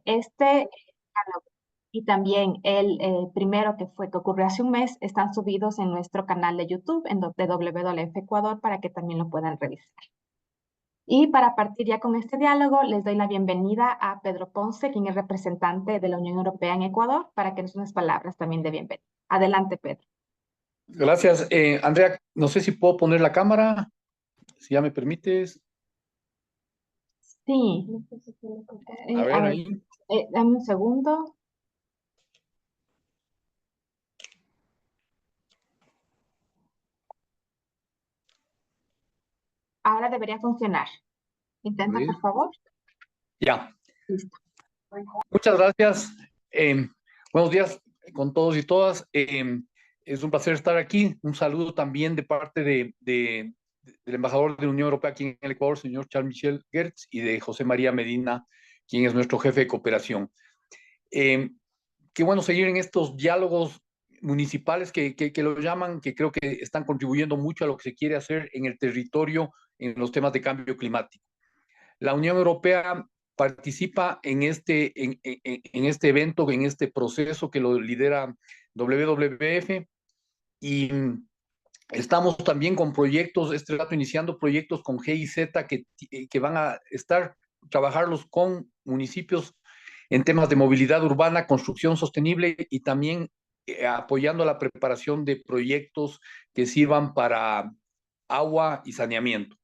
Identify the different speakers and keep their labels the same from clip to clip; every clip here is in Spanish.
Speaker 1: Este y también el primero que ocurrió hace un mes están subidos en nuestro canal de YouTube de WWF Ecuador para que también lo puedan revisar. Y para partir ya con este diálogo, les doy la bienvenida a Pedro Ponce, quien es representante de la Unión Europea en Ecuador, para que nos dé unas palabras también de bienvenida. Adelante, Pedro.
Speaker 2: Gracias. Andrea, no sé si puedo poner la cámara, si ya me permites.
Speaker 1: Sí.
Speaker 2: A
Speaker 1: A
Speaker 2: ver,
Speaker 1: ver,
Speaker 2: ahí.
Speaker 1: dame un segundo. Ahora debería funcionar.
Speaker 2: A
Speaker 1: Intenta,
Speaker 2: ver.
Speaker 1: por favor.
Speaker 2: Ya.
Speaker 1: Listo.
Speaker 2: Muchas gracias. Buenos días con todos y todas. Es un placer estar aquí. Un saludo también de parte del embajador de la Unión Europea aquí en el Ecuador, señor Charles Michel Gertz, y de José María Medina, quien es nuestro jefe de cooperación. Qué bueno seguir en estos diálogos municipales que lo llaman, que creo que están contribuyendo mucho a lo que se quiere hacer en el territorio en los temas de cambio climático. La Unión Europea participa en este evento, en este proceso que lo lidera WWF y estamos también con proyectos, este rato iniciando proyectos con GIZ que van a trabajarlos con municipios en temas de movilidad urbana, construcción sostenible y también apoyando la preparación de proyectos que sirvan para agua y saneamiento.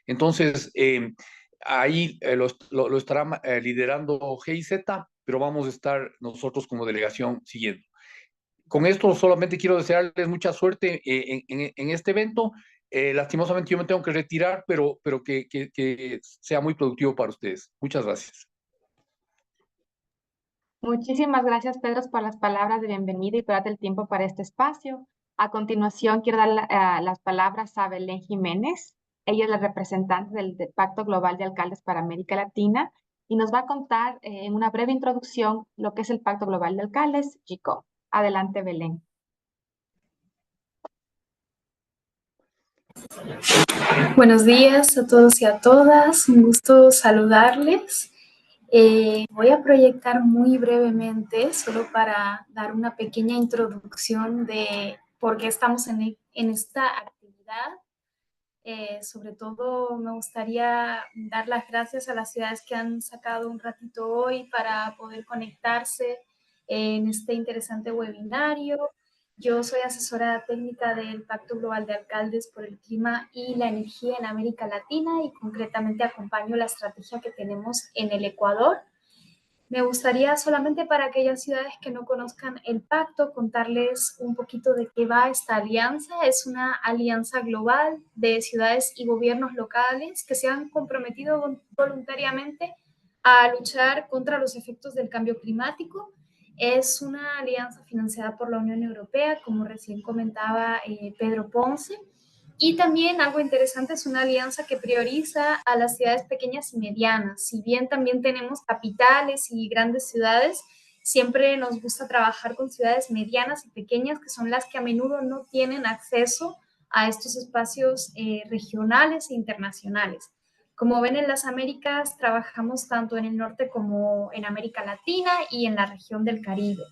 Speaker 2: Entonces, ahí lo estará liderando GIZ, pero vamos a estar nosotros como delegación siguiendo. Con esto solamente quiero desearles mucha suerte en este evento. Lastimosamente yo me tengo que retirar, pero que sea muy productivo para ustedes. Muchas gracias.
Speaker 1: Muchísimas gracias, Pedro, por las palabras de bienvenida y por darte el tiempo para este espacio. A continuación, quiero dar las palabras a Belén Jiménez. Ella es la representante del Pacto Global de Alcaldes para América Latina y nos va a contar en una breve introducción lo que es el Pacto Global de Alcaldes, GICO. Adelante, Belén.
Speaker 3: Buenos días a todos y a todas, un gusto saludarles. Voy a proyectar muy brevemente, solo para dar una pequeña introducción de por qué estamos en esta actividad. Sobre todo me gustaría dar las gracias a las ciudades que han sacado un ratito hoy para poder conectarse en este interesante webinario. Yo soy asesora técnica del Pacto Global de Alcaldes por el Clima y la Energía en América Latina y concretamente acompaño la estrategia que tenemos en el Ecuador. Me gustaría solamente para aquellas ciudades que no conozcan el pacto contarles un poquito de qué va esta alianza. Es una alianza global de ciudades y gobiernos locales que se han comprometido voluntariamente a luchar contra los efectos del cambio climático. Es una alianza financiada por la Unión Europea, como recién comentaba Pedro Ponce. Y también algo interesante es una alianza que prioriza a las ciudades pequeñas y medianas. Si bien también tenemos capitales y grandes ciudades, siempre nos gusta trabajar con ciudades medianas y pequeñas, que son las que a menudo no tienen acceso a estos espacios regionales e internacionales. Como ven, en las Américas trabajamos tanto en el norte como en América Latina y en la región del Caribe.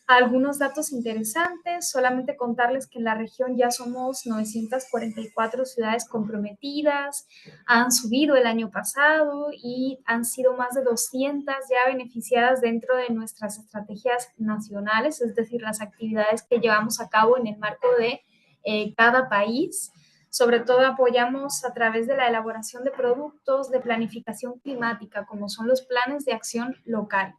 Speaker 3: Algunos datos interesantes, solamente contarles que en la región ya somos 944 ciudades comprometidas, han subido el año pasado y han sido más de 200 ya beneficiadas dentro de nuestras estrategias nacionales, es decir, las actividades que llevamos a cabo en el marco de cada país. Sobre todo apoyamos a través de la elaboración de productos de planificación climática, como son los planes de acción local.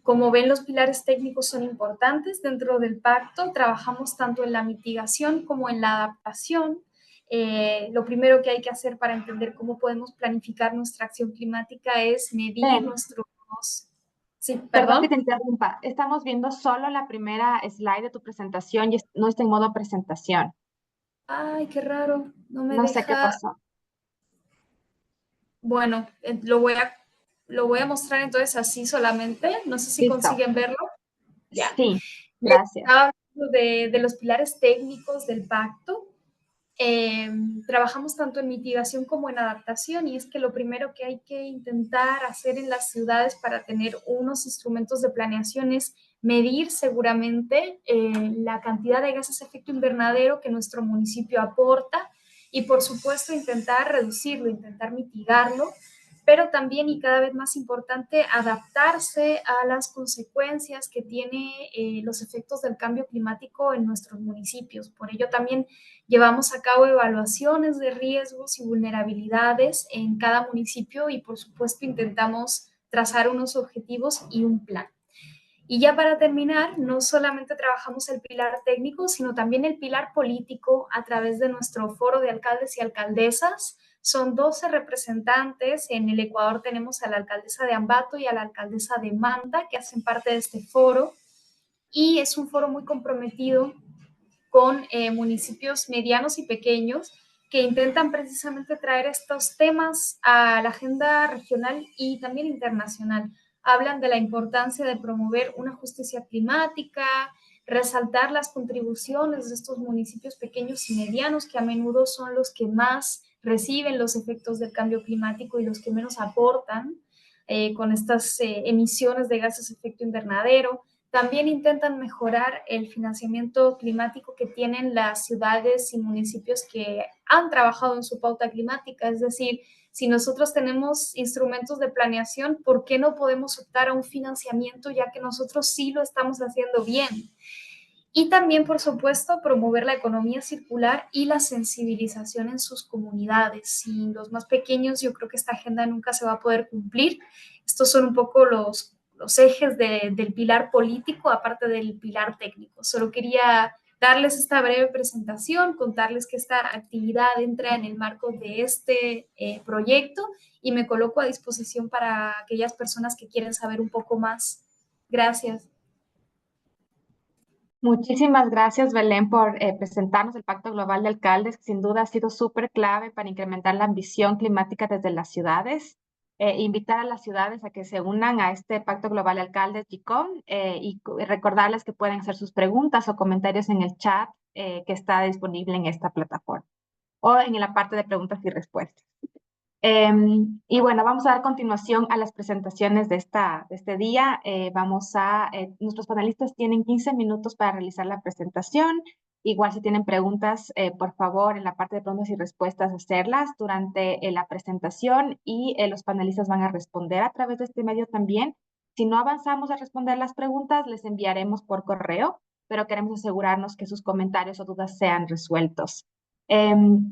Speaker 3: Como ven, los pilares técnicos son importantes dentro del pacto. Trabajamos tanto en la mitigación como en la adaptación. Lo primero que hay que hacer para entender cómo podemos planificar nuestra acción climática es medir nuestros... Sí,
Speaker 1: Perdón que
Speaker 3: perdón.
Speaker 1: te interrumpa. Estamos viendo solo la primera slide de tu presentación y no está en modo presentación.
Speaker 3: Ay, qué raro. No me
Speaker 1: No sé qué
Speaker 3: deja...
Speaker 1: pasó.
Speaker 3: Bueno, lo voy a mostrar entonces así solamente. No sé si
Speaker 1: Listo.
Speaker 3: consiguen verlo. Ya.
Speaker 1: Sí,
Speaker 3: Les
Speaker 1: gracias.
Speaker 3: estaba hablando de los pilares técnicos del pacto. trabajamos tanto en mitigación como en adaptación, y es que lo primero que hay que intentar hacer en las ciudades para tener unos instrumentos de planeación es medir seguramente la cantidad de gases de efecto invernadero que nuestro municipio aporta y por supuesto intentar reducirlo, intentar mitigarlo, pero también y cada vez más importante, adaptarse a las consecuencias que tiene los efectos del cambio climático en nuestros municipios. Por ello también llevamos a cabo evaluaciones de riesgos y vulnerabilidades en cada municipio y por supuesto intentamos trazar unos objetivos y un plan. Y ya para terminar, no solamente trabajamos el pilar técnico, sino también el pilar político a través de nuestro foro de alcaldes y alcaldesas. Son 12 representantes. En el Ecuador tenemos a la alcaldesa de Ambato y a la alcaldesa de Manta, que hacen parte de este foro. Y es un foro muy comprometido con municipios medianos y pequeños que intentan precisamente traer estos temas a la agenda regional y también internacional. Hablan de la importancia de promover una justicia climática, resaltar las contribuciones de estos municipios pequeños y medianos, que a menudo son los que más reciben los efectos del cambio climático y los que menos aportan con estas emisiones de gases de efecto invernadero. También intentan mejorar el financiamiento climático que tienen las ciudades y municipios que han trabajado en su pauta climática. Es decir, si nosotros tenemos instrumentos de planeación, ¿por qué no podemos optar a un financiamiento ya que nosotros sí lo estamos haciendo bien? Y también, por supuesto, promover la economía circular y la sensibilización en sus comunidades. Sin los más pequeños, yo creo que esta agenda nunca se va a poder cumplir. Estos son un poco los ejes del pilar político, aparte del pilar técnico. Solo quería darles esta breve presentación, contarles que esta actividad entra en el marco de este proyecto y me coloco a disposición para aquellas personas que quieren saber un poco más. Gracias.
Speaker 1: Muchísimas gracias, Belén, por presentarnos el Pacto Global de Alcaldes, que sin duda ha sido súper clave para incrementar la ambición climática desde las ciudades. Invitar a las ciudades a que se unan a este Pacto Global de Alcaldes, GCOM, y recordarles que pueden hacer sus preguntas o comentarios en el chat que está disponible en esta plataforma o en la parte de preguntas y respuestas. Y bueno, vamos a dar continuación a las presentaciones de este día. Nuestros panelistas tienen 15 minutos para realizar la presentación. Igual si tienen preguntas, por favor, en la parte de preguntas y respuestas, hacerlas durante la presentación y los panelistas van a responder a través de este medio también. Si no avanzamos a responder las preguntas, les enviaremos por correo, pero queremos asegurarnos que sus comentarios o dudas sean resueltos.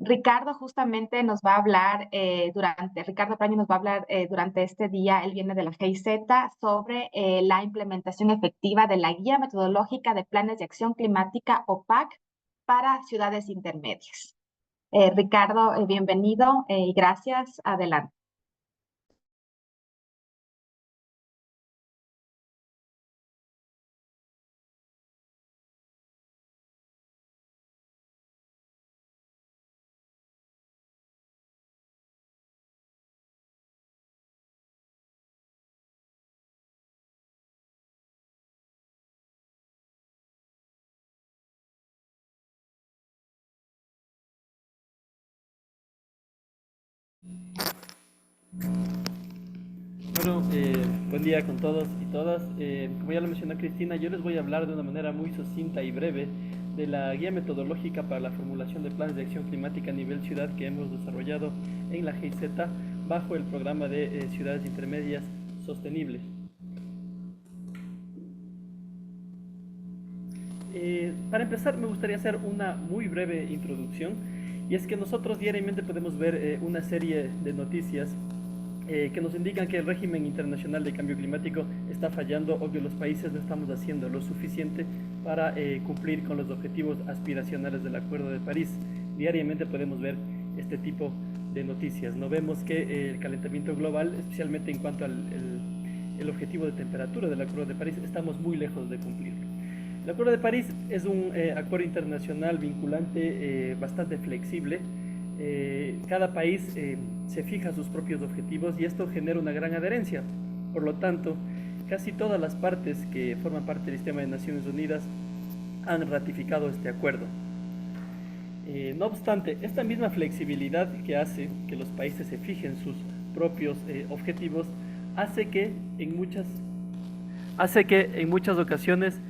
Speaker 1: Ricardo justamente nos va a hablar Ricardo Praño nos va a hablar durante este día, él viene de la GIZ, sobre la implementación efectiva de la Guía Metodológica de Planes de Acción Climática o PAC para ciudades intermedias. Ricardo, bienvenido y gracias. Adelante.
Speaker 4: Bueno, buen día con todos y todas. Como ya lo mencionó Cristina, yo les voy a hablar de una manera muy sucinta y breve de la guía metodológica para la formulación de planes de acción climática a nivel ciudad que hemos desarrollado en la GIZ bajo el programa de ciudades intermedias sostenibles. Para empezar, me gustaría hacer una muy breve introducción, y es que nosotros diariamente podemos ver una serie de noticias que nos indican que el régimen internacional de cambio climático está fallando o que los países no estamos haciendo lo suficiente para cumplir con los objetivos aspiracionales del Acuerdo de París. Diariamente podemos ver este tipo de noticias. No vemos que el calentamiento global, especialmente en cuanto al el objetivo de temperatura del Acuerdo de París, estamos muy lejos de cumplirlo. El Acuerdo de París es un acuerdo internacional vinculante bastante flexible. Cada país se fija sus propios objetivos y esto genera una gran adherencia. Por lo tanto, casi todas las partes que forman parte del sistema de Naciones Unidas han ratificado este acuerdo. No obstante, esta misma flexibilidad que hace que los países se fijen sus propios objetivos hace que en muchas ocasiones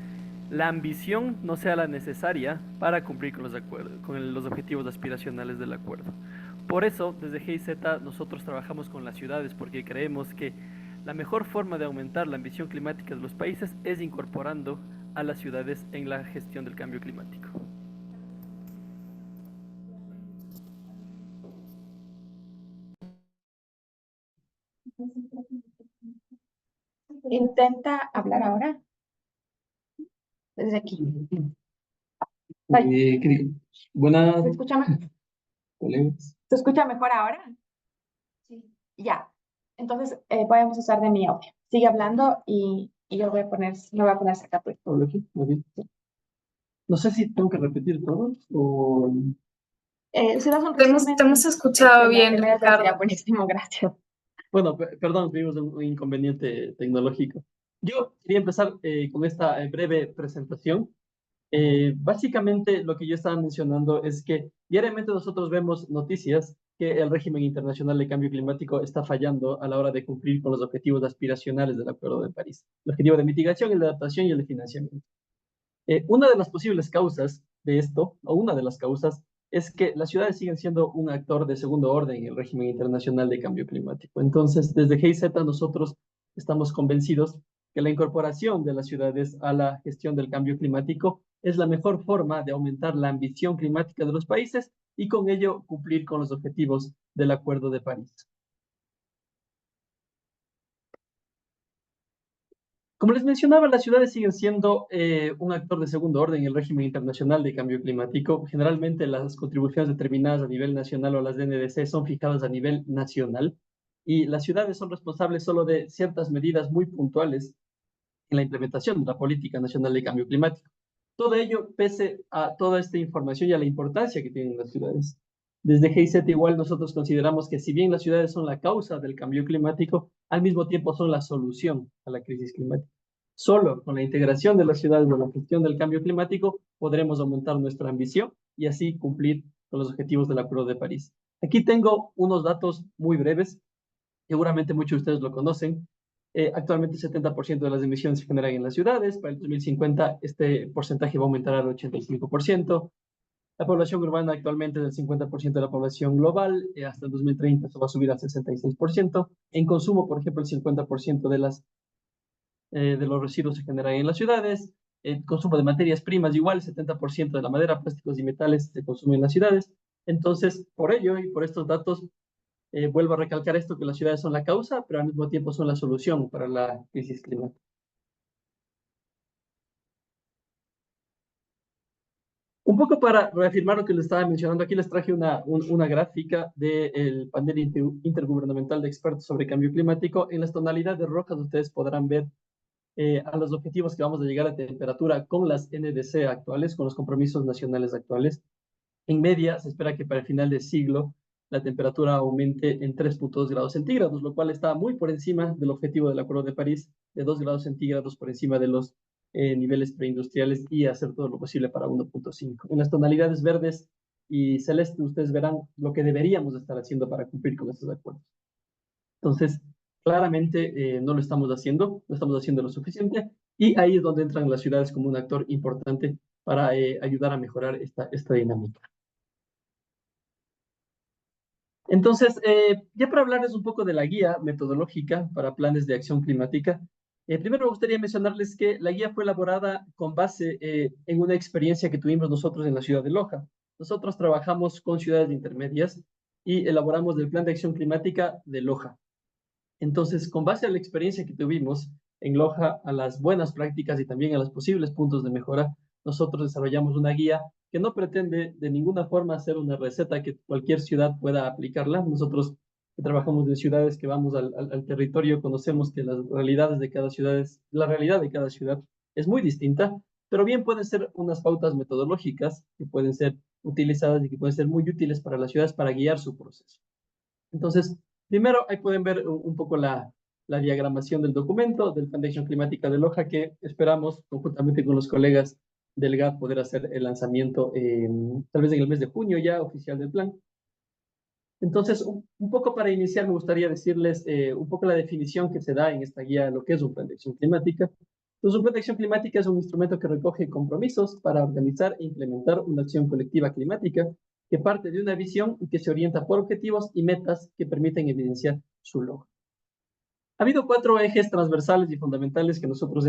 Speaker 4: la ambición no sea la necesaria para cumplir con los objetivos aspiracionales del acuerdo. Por eso, desde GIZ nosotros trabajamos con las ciudades porque creemos que la mejor forma de aumentar la ambición climática de los países es incorporando a las ciudades en la gestión del cambio climático.
Speaker 1: Intenta hablar ahora, desde aquí.
Speaker 5: ¿Qué digo? Buenas,
Speaker 1: ¿Se escucha mejor?
Speaker 5: colegas.
Speaker 1: ¿Se escucha mejor ahora? Sí. Ya. Entonces, podemos usar de mi audio. Sigue hablando y yo me voy a poner cerca tuyo.
Speaker 5: Hablo aquí, ok. No sé si tengo que repetir todo o...
Speaker 1: Si das un
Speaker 3: Te
Speaker 1: resumen
Speaker 3: hemos escuchado
Speaker 1: de la
Speaker 3: bien,
Speaker 1: primera vez,
Speaker 3: Ricardo.
Speaker 1: sería buenísimo, gracias.
Speaker 5: Bueno, perdón, tuvimos un inconveniente tecnológico. Yo quería empezar con esta breve presentación. Básicamente lo que yo estaba mencionando es que diariamente nosotros vemos noticias que el régimen internacional de cambio climático está fallando a la hora de cumplir con los objetivos aspiracionales del Acuerdo de París. El objetivo de mitigación, el de adaptación y el de financiamiento. Una de las posibles causas de esto, o una de las causas, es que las ciudades siguen siendo un actor de segundo orden en el régimen internacional de cambio climático. Entonces, desde GIZ nosotros estamos convencidos que la incorporación de las ciudades a la gestión del cambio climático es la mejor forma de aumentar la ambición climática de los países y con ello cumplir con los objetivos del Acuerdo de París. Como les mencionaba, las ciudades siguen siendo un actor de segundo orden en el régimen internacional de cambio climático. Generalmente las contribuciones determinadas a nivel nacional o las de NDC son fijadas a nivel nacional y las ciudades son responsables solo de ciertas medidas muy puntuales en la implementación de la política nacional de cambio climático. Todo ello pese a toda esta información y a la importancia que tienen las ciudades. Desde GIZ igual nosotros consideramos que si bien las ciudades son la causa del cambio climático, al mismo tiempo son la solución a la crisis climática. Solo con la integración de las ciudades en la gestión del cambio climático podremos aumentar nuestra ambición y así cumplir con los objetivos del Acuerdo de París. Aquí tengo unos datos muy breves, seguramente muchos de ustedes lo conocen. Actualmente el 70% de las emisiones se generan en las ciudades. Para el 2050 este porcentaje va a aumentar al 85%. La población urbana actualmente es del 50% de la población global. Hasta el 2030 eso va a subir al 66%. En consumo, por ejemplo, el 50% de los residuos se generan en las ciudades. El consumo de materias primas igual, el 70% de la madera, plásticos y metales se consumen en las ciudades. Entonces, por ello y por estos datos, vuelvo a recalcar esto, que las ciudades son la causa, pero al mismo tiempo son la solución para la crisis climática. Un poco para reafirmar lo que les estaba mencionando, aquí les traje una gráfica del panel intergubernamental de expertos sobre cambio climático. En las tonalidades rojas ustedes podrán ver a los objetivos que vamos a llegar a temperatura con las NDC actuales, con los compromisos nacionales actuales. En media, se espera que para el final del siglo la temperatura aumente en 3,2 grados centígrados, lo cual está muy por encima del objetivo del Acuerdo de París de 2 grados centígrados por encima de los niveles preindustriales y hacer todo lo posible para 1,5. En las tonalidades verdes y celestes ustedes verán lo que deberíamos estar haciendo para cumplir con estos acuerdos. Entonces, claramente no lo estamos haciendo lo suficiente y ahí es donde entran las ciudades como un actor importante para ayudar a mejorar esta dinámica. Entonces, ya para hablarles un poco de la guía metodológica para planes de acción climática, primero me gustaría mencionarles que la guía fue elaborada con base en una experiencia que tuvimos nosotros en la ciudad de Loja. Nosotros trabajamos con ciudades intermedias y elaboramos el plan de acción climática de Loja. Entonces, con base a la experiencia que tuvimos en Loja, a las buenas prácticas y también a los posibles puntos de mejora, nosotros desarrollamos una guía que no pretende de ninguna forma ser una receta que cualquier ciudad pueda aplicarla. Nosotros que trabajamos en ciudades, que vamos al territorio, conocemos que las realidades de cada ciudad la realidad de cada ciudad es muy distinta, pero bien pueden ser unas pautas metodológicas que pueden ser utilizadas y que pueden ser muy útiles para las ciudades para guiar su proceso. Entonces, primero ahí pueden ver un poco la diagramación del documento, del plan de acción climática de Loja, que esperamos, conjuntamente con los colegas del GAT poder hacer el lanzamiento tal vez en el mes de junio ya oficial del plan. Entonces, un poco para iniciar, me gustaría decirles un poco la definición que se da en esta guía de lo que es un plan de acción climática. Entonces, un plan de acción climática es un instrumento que recoge compromisos para organizar e implementar una acción colectiva climática que parte de una visión y que se orienta por objetivos y metas que permiten evidenciar su logro. Ha habido 4 ejes transversales y fundamentales que nosotros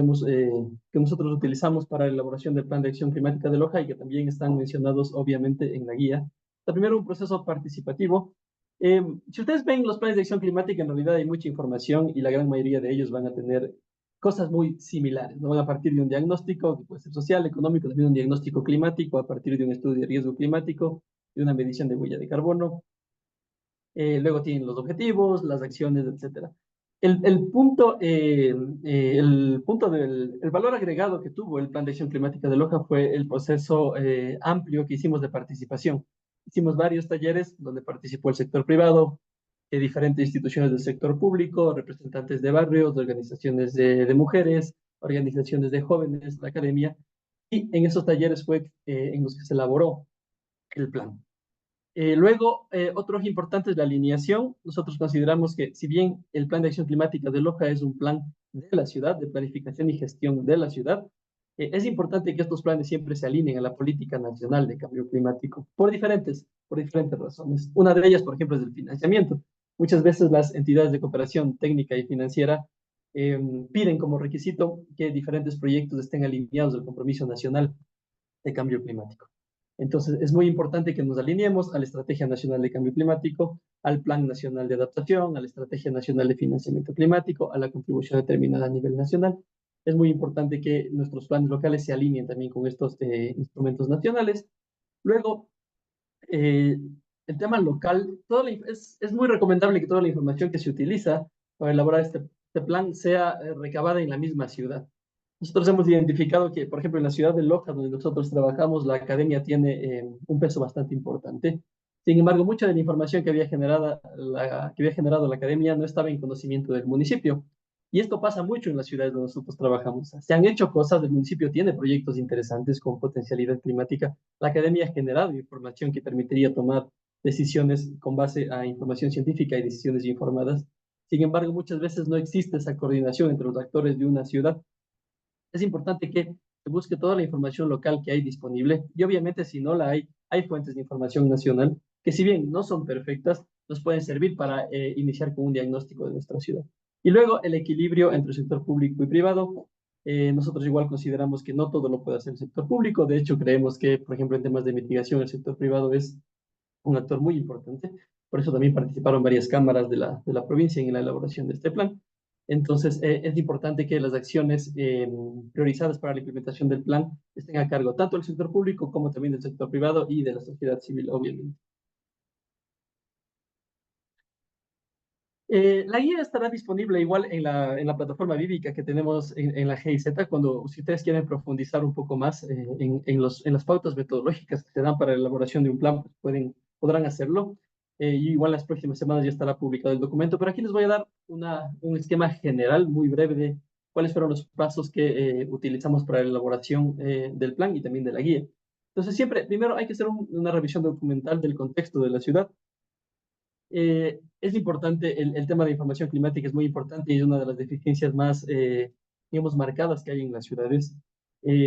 Speaker 5: utilizamos para la elaboración del Plan de Acción Climática de Loja y que también están mencionados obviamente en la guía. La primero, un proceso participativo. Si ustedes ven los planes de acción climática, en realidad hay mucha información y la gran mayoría de ellos van a tener cosas muy similares. ¿No? Van a partir de un diagnóstico que puede ser social, económico, también un diagnóstico climático, a partir de un estudio de riesgo climático, de una medición de huella de carbono. Luego tienen los objetivos, las acciones, etcétera. El punto del valor agregado que tuvo el Plan de Acción Climática de Loja fue el proceso amplio que hicimos de participación. Hicimos varios talleres donde participó el sector privado, diferentes instituciones del sector público, representantes de barrios, de organizaciones de mujeres, organizaciones de jóvenes, la academia, y en esos talleres fue en los que se elaboró el plan. Luego, otro eje importante es la alineación. Nosotros consideramos que si bien el Plan de Acción Climática de Loja es un plan de la ciudad, de planificación y gestión de la ciudad, es importante que estos planes siempre se alineen a la política nacional de cambio climático por diferentes razones. Una de ellas, por ejemplo, es el financiamiento. Muchas veces las entidades de cooperación técnica y financiera piden como requisito que diferentes proyectos estén alineados al compromiso nacional de cambio climático. Entonces, es muy importante que nos alineemos a la Estrategia Nacional de Cambio Climático, al Plan Nacional de Adaptación, a la Estrategia Nacional de Financiamiento Climático, a la contribución determinada a nivel nacional. Es muy importante que nuestros planes locales se alineen también con estos instrumentos nacionales. Luego, el tema local, es muy recomendable que toda la información que se utiliza para elaborar este plan sea recabada en la misma ciudad. Nosotros hemos identificado que, por ejemplo, en la ciudad de Loja, donde nosotros trabajamos, la academia tiene un peso bastante importante. Sin embargo, mucha de la información que había generado la academia no estaba en conocimiento del municipio. Y esto pasa mucho en las ciudades donde nosotros trabajamos. Se han hecho cosas, el municipio tiene proyectos interesantes con potencialidad climática. La academia ha generado información que permitiría tomar decisiones con base a información científica y decisiones informadas. Sin embargo, muchas veces no existe esa coordinación entre los actores de una ciudad. Es importante que se busque toda la información local que hay disponible y obviamente si no la hay fuentes de información nacional que si bien no son perfectas, nos pueden servir para iniciar con un diagnóstico de nuestra ciudad. Y luego el equilibrio entre el sector público y privado. Nosotros igual consideramos que no todo lo puede hacer el sector público. De hecho, creemos que, por ejemplo, en temas de mitigación, el sector privado es un actor muy importante. Por eso también participaron varias cámaras de la provincia en la elaboración de este plan. Entonces, es importante que las acciones priorizadas para la implementación del plan estén a cargo tanto del sector público como también del sector privado y de la sociedad civil, obviamente. La guía estará disponible igual en la plataforma Vívica que tenemos en la GIZ, cuando si ustedes quieren profundizar un poco más en las pautas metodológicas que se dan para la elaboración de un plan, pues podrán hacerlo. Y igual las próximas semanas ya estará publicado el documento, pero aquí les voy a dar un esquema general muy breve de cuáles fueron los pasos que utilizamos para la elaboración del plan y también de la guía. Entonces, primero hay que hacer una revisión documental del contexto de la ciudad. Es importante, el tema de información climática es muy importante y es una de las deficiencias más, digamos, marcadas que hay en las ciudades.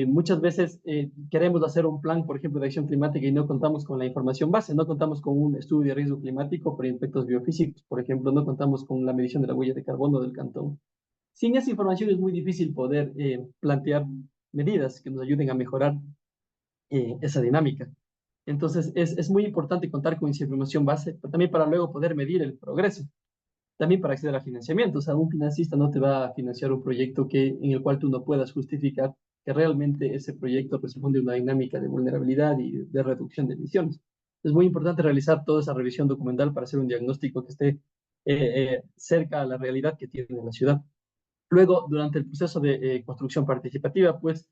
Speaker 5: Muchas veces queremos hacer un plan, por ejemplo, de acción climática y no contamos con la información base, no contamos con un estudio de riesgo climático por impactos biofísicos, por ejemplo, no contamos con la medición de la huella de carbono del cantón. Sin esa información es muy difícil poder plantear medidas que nos ayuden a mejorar esa dinámica. Entonces, es muy importante contar con esa información base, pero también para luego poder medir el progreso, también para acceder a financiamiento. O sea, un financista no te va a financiar un proyecto en el cual tú no puedas justificar que realmente ese proyecto responde a una dinámica de vulnerabilidad y de reducción de emisiones. Es muy importante realizar toda esa revisión documental para hacer un diagnóstico que esté cerca a la realidad que tiene la ciudad. Luego, durante el proceso de construcción participativa, pues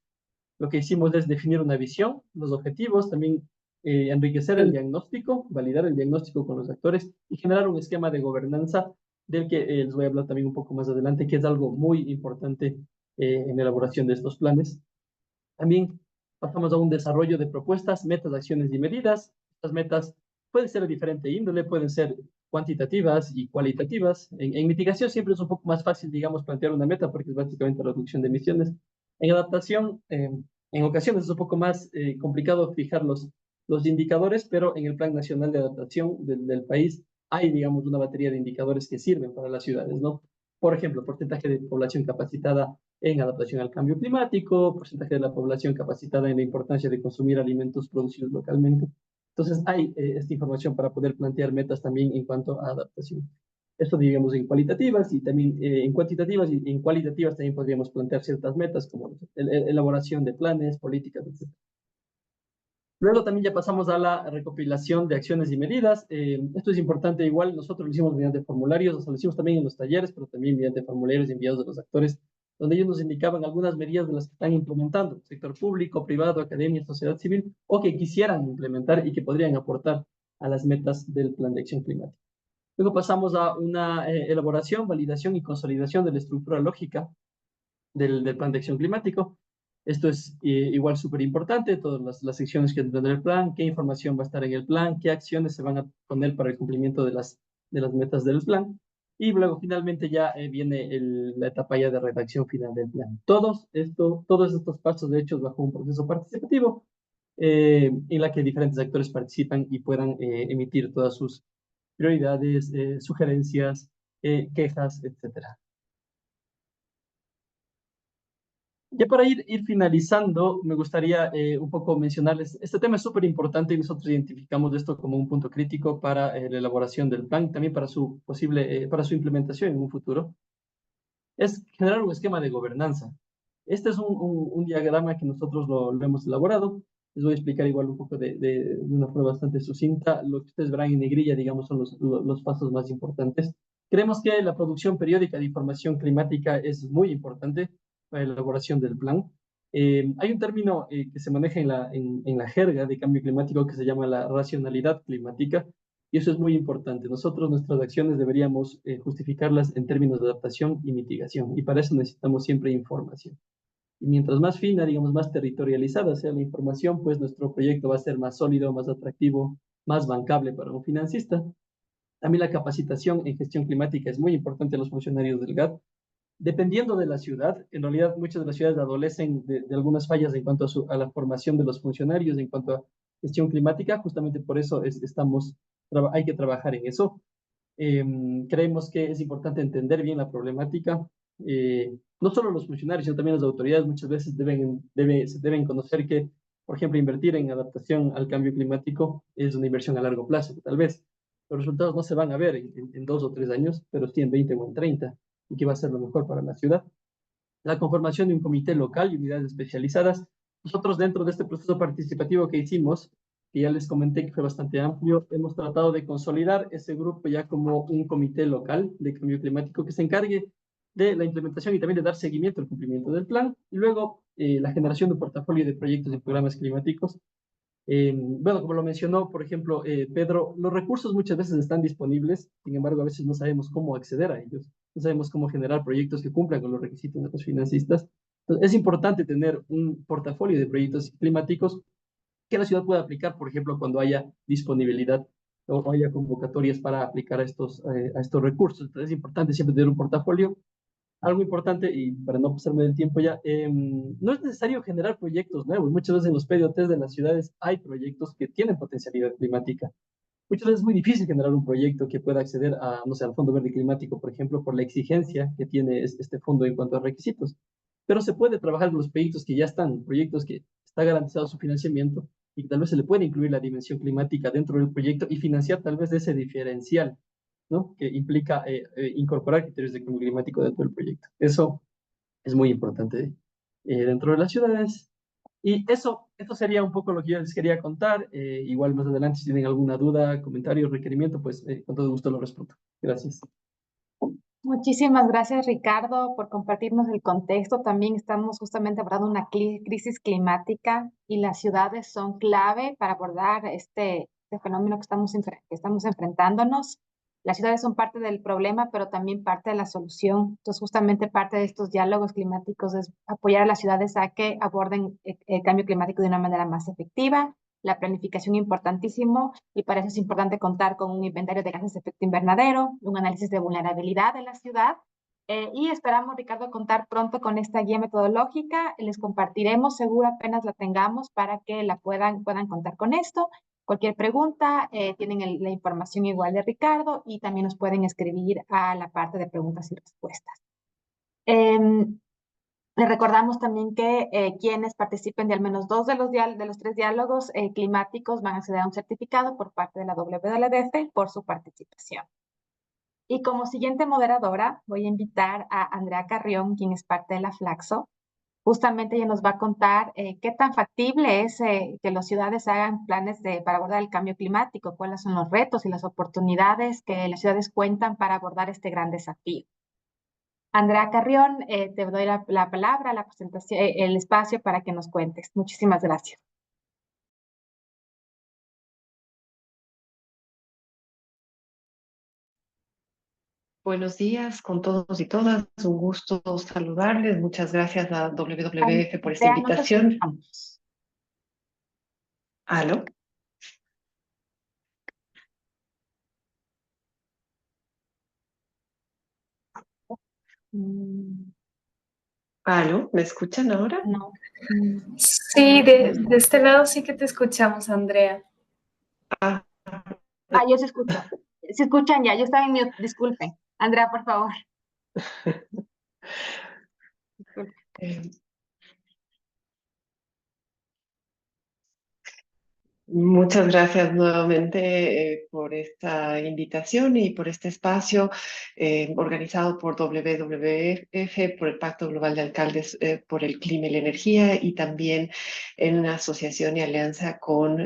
Speaker 5: lo que hicimos es definir una visión, los objetivos, también enriquecer el diagnóstico, validar el diagnóstico con los actores y generar un esquema de gobernanza del que les voy a hablar también un poco más adelante, que es algo muy importante en la elaboración de estos planes. También Pasamos a un desarrollo de propuestas, metas, acciones y medidas. Estas metas pueden ser de diferente índole, pueden ser cuantitativas y cualitativas. En mitigación siempre es un poco más fácil, digamos, plantear una meta porque es básicamente la reducción de emisiones. En adaptación, en ocasiones es un poco más complicado fijar los indicadores, pero en el Plan Nacional de Adaptación del país hay, digamos, una batería de indicadores que sirven para las ciudades, ¿no? Por ejemplo, porcentaje de población capacitada en adaptación al cambio climático, porcentaje de la población capacitada en la importancia de consumir alimentos producidos localmente. Entonces, hay esta información para poder plantear metas también en cuanto a adaptación. Esto diríamos en cualitativas y también en cuantitativas y en cualitativas también podríamos plantear ciertas metas como elaboración de planes, políticas, etc. Luego también ya pasamos a la recopilación de acciones y medidas. Esto es importante igual, nosotros lo hicimos mediante formularios, o sea, lo hicimos también en los talleres, pero también mediante formularios enviados de los actores, donde ellos nos indicaban algunas medidas de las que están implementando, sector público, privado, academia, sociedad civil, o que quisieran implementar y que podrían aportar a las metas del Plan de Acción Climática. Luego pasamos a una elaboración, validación y consolidación de la estructura lógica del Plan de Acción Climático. Esto es igual súper importante, todas las secciones que tendrá el plan, qué información va a estar en el plan, qué acciones se van a poner para el cumplimiento de las metas del plan. Y luego finalmente ya viene la etapa ya de redacción final del plan. Todos estos pasos de hecho bajo un proceso participativo en la que diferentes actores participan y puedan emitir todas sus prioridades, sugerencias, quejas, etcétera. Ya para ir finalizando, me gustaría un poco mencionarles, este tema es súper importante y nosotros identificamos esto como un punto crítico para la elaboración del plan, también para su para su implementación en un futuro, es generar un esquema de gobernanza. Este es un diagrama que nosotros lo hemos elaborado. Les voy a explicar igual un poco de una forma bastante sucinta. Lo que ustedes verán en negrilla, digamos, son los pasos más importantes. Creemos que la producción periódica de información climática es muy importante para la elaboración del plan. Hay un término que se maneja en la jerga de cambio climático que se llama la racionalidad climática, y eso es muy importante. Nosotros nuestras acciones deberíamos justificarlas en términos de adaptación y mitigación, y para eso necesitamos siempre información. Y mientras más fina, digamos, más territorializada sea la información, pues nuestro proyecto va a ser más sólido, más atractivo, más bancable para un financista. También la capacitación en gestión climática es muy importante a los funcionarios del GAT. Dependiendo de la ciudad, en realidad muchas de las ciudades adolecen de algunas fallas en cuanto a la formación de los funcionarios, en cuanto a gestión climática, justamente por eso hay que trabajar en eso. Creemos que es importante entender bien la problemática. No solo los funcionarios, sino también las autoridades muchas veces se deben conocer que, por ejemplo, invertir en adaptación al cambio climático es una inversión a largo plazo, que tal vez los resultados no se van a ver en 2 o 3 años, pero sí en 20 o en 30, y que va a ser lo mejor para la ciudad. La conformación de un comité local y unidades especializadas. Nosotros dentro de este proceso participativo que hicimos, que ya les comenté que fue bastante amplio, hemos tratado de consolidar ese grupo ya como un comité local de cambio climático que se encargue de la implementación y también de dar seguimiento al cumplimiento del plan, y luego la generación de un portafolio de proyectos y programas climáticos. Bueno, como lo mencionó, por ejemplo, Pedro, los recursos muchas veces están disponibles, sin embargo, a veces no sabemos cómo acceder a ellos, no sabemos cómo generar proyectos que cumplan con los requisitos de los financistas. Entonces, es importante tener un portafolio de proyectos climáticos que la ciudad pueda aplicar, por ejemplo, cuando haya disponibilidad o haya convocatorias para aplicar a estos recursos. Entonces, es importante siempre tener un portafolio. Algo importante, y para no pasarme del tiempo ya, no es necesario generar proyectos nuevos. Muchas veces en los PDOTs de las ciudades hay proyectos que tienen potencialidad climática. Muchas veces es muy difícil generar un proyecto que pueda acceder a, no sé, al Fondo Verde Climático, por ejemplo, por la exigencia que tiene este fondo en cuanto a requisitos. Pero se puede trabajar con los proyectos que ya están, proyectos que está garantizado su financiamiento y que tal vez se le puede incluir la dimensión climática dentro del proyecto y financiar tal vez de ese diferencial, ¿no? Que implica incorporar criterios de cambio climático dentro del proyecto. Eso es muy importante dentro de las ciudades. Y eso sería un poco lo que yo les quería contar. Igual más adelante, si tienen alguna duda, comentario, requerimiento, pues con todo gusto lo respondo. Gracias.
Speaker 1: Muchísimas gracias, Ricardo, por compartirnos el contexto. También estamos justamente abordando una crisis climática y las ciudades son clave para abordar este fenómeno que estamos enfrentándonos. Las ciudades son parte del problema, pero también parte de la solución. Entonces, justamente parte de estos diálogos climáticos es apoyar a las ciudades a que aborden el cambio climático de una manera más efectiva. La planificación importantísimo, y para eso es importante contar con un inventario de gases de efecto invernadero, un análisis de vulnerabilidad de la ciudad. Y esperamos, Ricardo, contar pronto con esta guía metodológica. Les compartiremos seguro apenas la tengamos para que la puedan contar con esto. Cualquier pregunta, tienen la información igual de Ricardo y también nos pueden escribir a la parte de preguntas y respuestas. Les recordamos también que quienes participen de al menos 2 de los 3 diálogos climáticos van a acceder a un certificado por parte de la WWF por su participación. Y como siguiente moderadora voy a invitar a Andrea Carrión, quien es parte de la Flaxo. Justamente ella nos va a contar qué tan factible es que las ciudades hagan planes para abordar el cambio climático, cuáles son los retos y las oportunidades que las ciudades cuentan para abordar este gran desafío. Andrea Carrión, te doy la palabra, la presentación, el espacio para que nos cuentes. Muchísimas gracias.
Speaker 6: Buenos días con todos y todas. Un gusto saludarles. Muchas gracias a WWF por esta
Speaker 1: Andrea, no te
Speaker 6: invitación.
Speaker 1: escuchamos.
Speaker 6: ¿Aló? ¿Aló? ¿Me escuchan ahora?
Speaker 1: No.
Speaker 3: Sí, de este lado sí que te escuchamos, Andrea.
Speaker 6: Ah,
Speaker 1: Yo se escucho. Se escuchan ya, yo estaba en mute, disculpen. Andrea, por favor. Disculpe.
Speaker 6: eh, Muchas gracias nuevamente por esta invitación y por este espacio organizado por WWF, por el Pacto Global de Alcaldes por el Clima y la Energía, y también en asociación y alianza con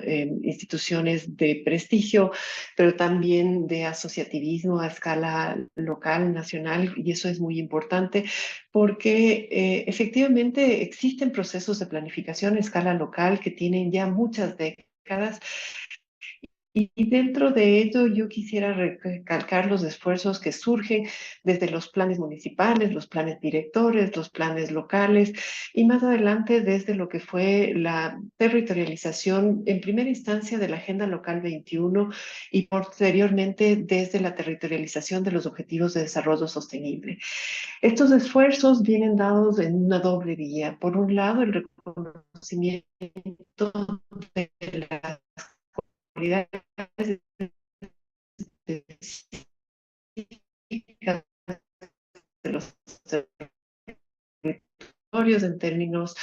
Speaker 6: instituciones de prestigio, pero también de asociativismo a escala local, nacional, y eso es muy importante porque efectivamente existen procesos de planificación a escala local que tienen ya muchas décadas. Y dentro de ello yo quisiera recalcar los esfuerzos que surgen desde los planes municipales, los planes directores, los planes locales y más adelante desde lo que fue la territorialización en primera instancia de la Agenda Local 21 y posteriormente desde la territorialización de los Objetivos de Desarrollo Sostenible. Estos esfuerzos vienen dados en una doble vía. Por un lado, el reconocimiento de las cualidades específicas de los territorios en términos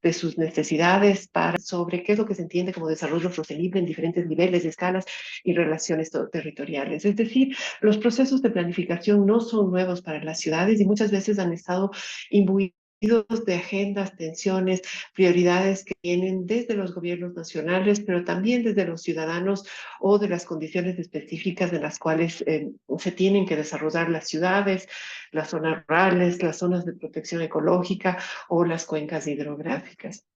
Speaker 6: de sus necesidades sobre qué es lo que se entiende como desarrollo sostenible en diferentes niveles, escalas y relaciones territoriales. Es decir, los procesos de planificación no son nuevos para las ciudades y muchas veces han estado imbuidos de agendas, tensiones, prioridades que vienen desde los gobiernos nacionales, pero también desde los ciudadanos o de las condiciones específicas en las cuales se tienen que desarrollar las ciudades, las zonas rurales, las zonas de protección ecológica o las cuencas hidrográficas.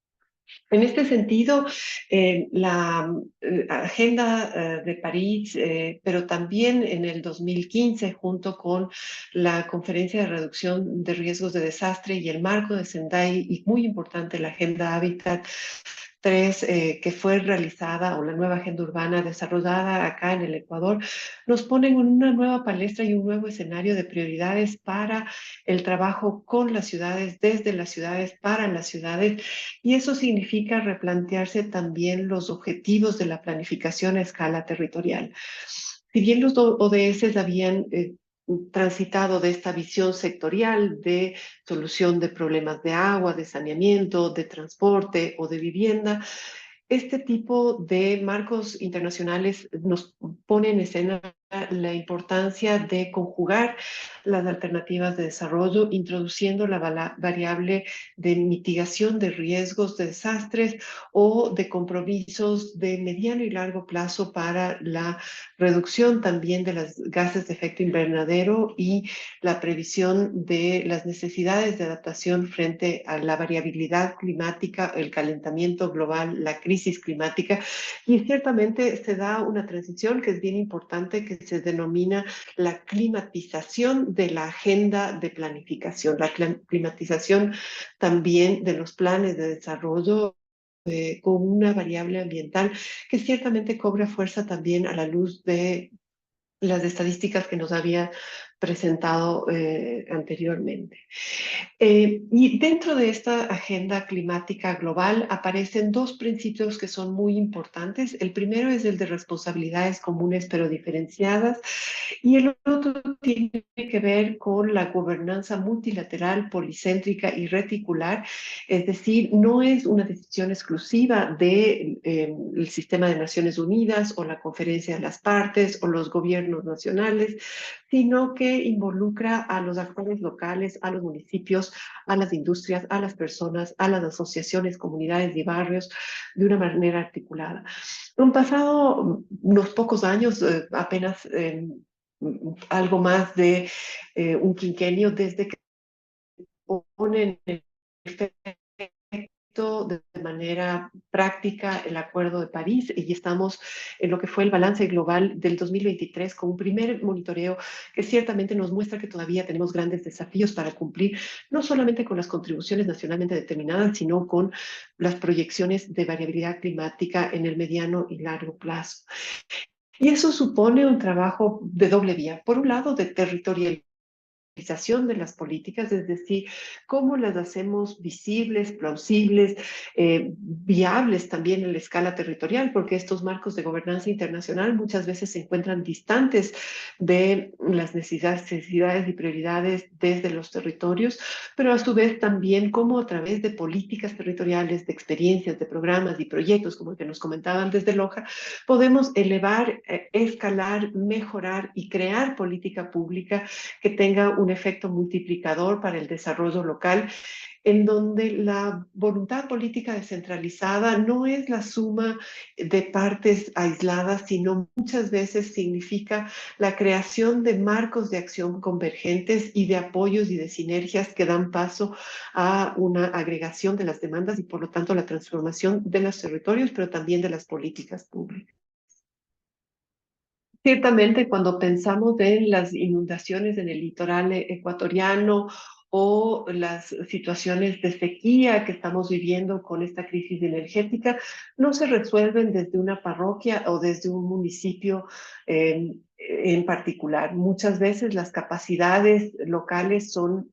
Speaker 6: En este sentido, la Agenda de París, pero también en el 2015, junto con la Conferencia de Reducción de Riesgos de Desastre y el marco de Sendai, y muy importante la Agenda Hábitat 3, que fue realizada, o la nueva agenda urbana desarrollada acá en el Ecuador, nos ponen en una nueva palestra y un nuevo escenario de prioridades para el trabajo con las ciudades, desde las ciudades, para las ciudades, y eso significa replantearse también los objetivos de la planificación a escala territorial. Si bien los ODS habían transitado de esta visión sectorial de solución de problemas de agua, de saneamiento, de transporte o de vivienda, este tipo de marcos internacionales nos pone en escena la importancia de conjugar las alternativas de desarrollo, introduciendo la variable de mitigación de riesgos de desastres o de compromisos de mediano y largo plazo para la reducción también de los gases de efecto invernadero y la previsión de las necesidades de adaptación frente a la variabilidad climática, el calentamiento global, la crisis climática. Y ciertamente se da una transición que es bien importante, que se denomina la climatización de la agenda de planificación, la climatización también de los planes de desarrollo con una variable ambiental que ciertamente cobra fuerza también a la luz de las estadísticas que nos había presentado anteriormente. Y dentro de esta agenda climática global aparecen dos principios que son muy importantes. El primero es el de responsabilidades comunes pero diferenciadas y el otro tiene que ver con la gobernanza multilateral, policéntrica y reticular, es decir, no es una decisión exclusiva del sistema de Naciones Unidas o la Conferencia de las Partes o los gobiernos nacionales, sino que involucra a los actores locales, a los municipios, a las industrias, a las personas, a las asociaciones, comunidades y barrios de una manera articulada. Han pasado unos pocos años, apenas algo más de un quinquenio desde que ponen en efecto de manera práctica el Acuerdo de París y estamos en lo que fue el balance global del 2023 con un primer monitoreo que ciertamente nos muestra que todavía tenemos grandes desafíos para cumplir, no solamente con las contribuciones nacionalmente determinadas, sino con las proyecciones de variabilidad climática en el mediano y largo plazo. Y eso supone un trabajo de doble vía. Por un lado, de territorialización de las políticas, es decir, cómo las hacemos visibles, plausibles, viables también en la escala territorial, porque estos marcos de gobernanza internacional muchas veces se encuentran distantes de las necesidades y prioridades desde los territorios, pero a su vez también cómo a través de políticas territoriales, de experiencias, de programas y proyectos, como el que nos comentaban desde Loja, podemos elevar, escalar, mejorar y crear política pública que tenga un efecto multiplicador para el desarrollo local, en donde la voluntad política descentralizada no es la suma de partes aisladas, sino muchas veces significa la creación de marcos de acción convergentes y de apoyos y de sinergias que dan paso a una agregación de las demandas y por lo tanto la transformación de los territorios, pero también de las políticas públicas. Ciertamente, cuando pensamos en las inundaciones en el litoral ecuatoriano o las situaciones de sequía que estamos viviendo con esta crisis energética, no se resuelven desde una parroquia o desde un municipio en particular. Muchas veces las capacidades locales son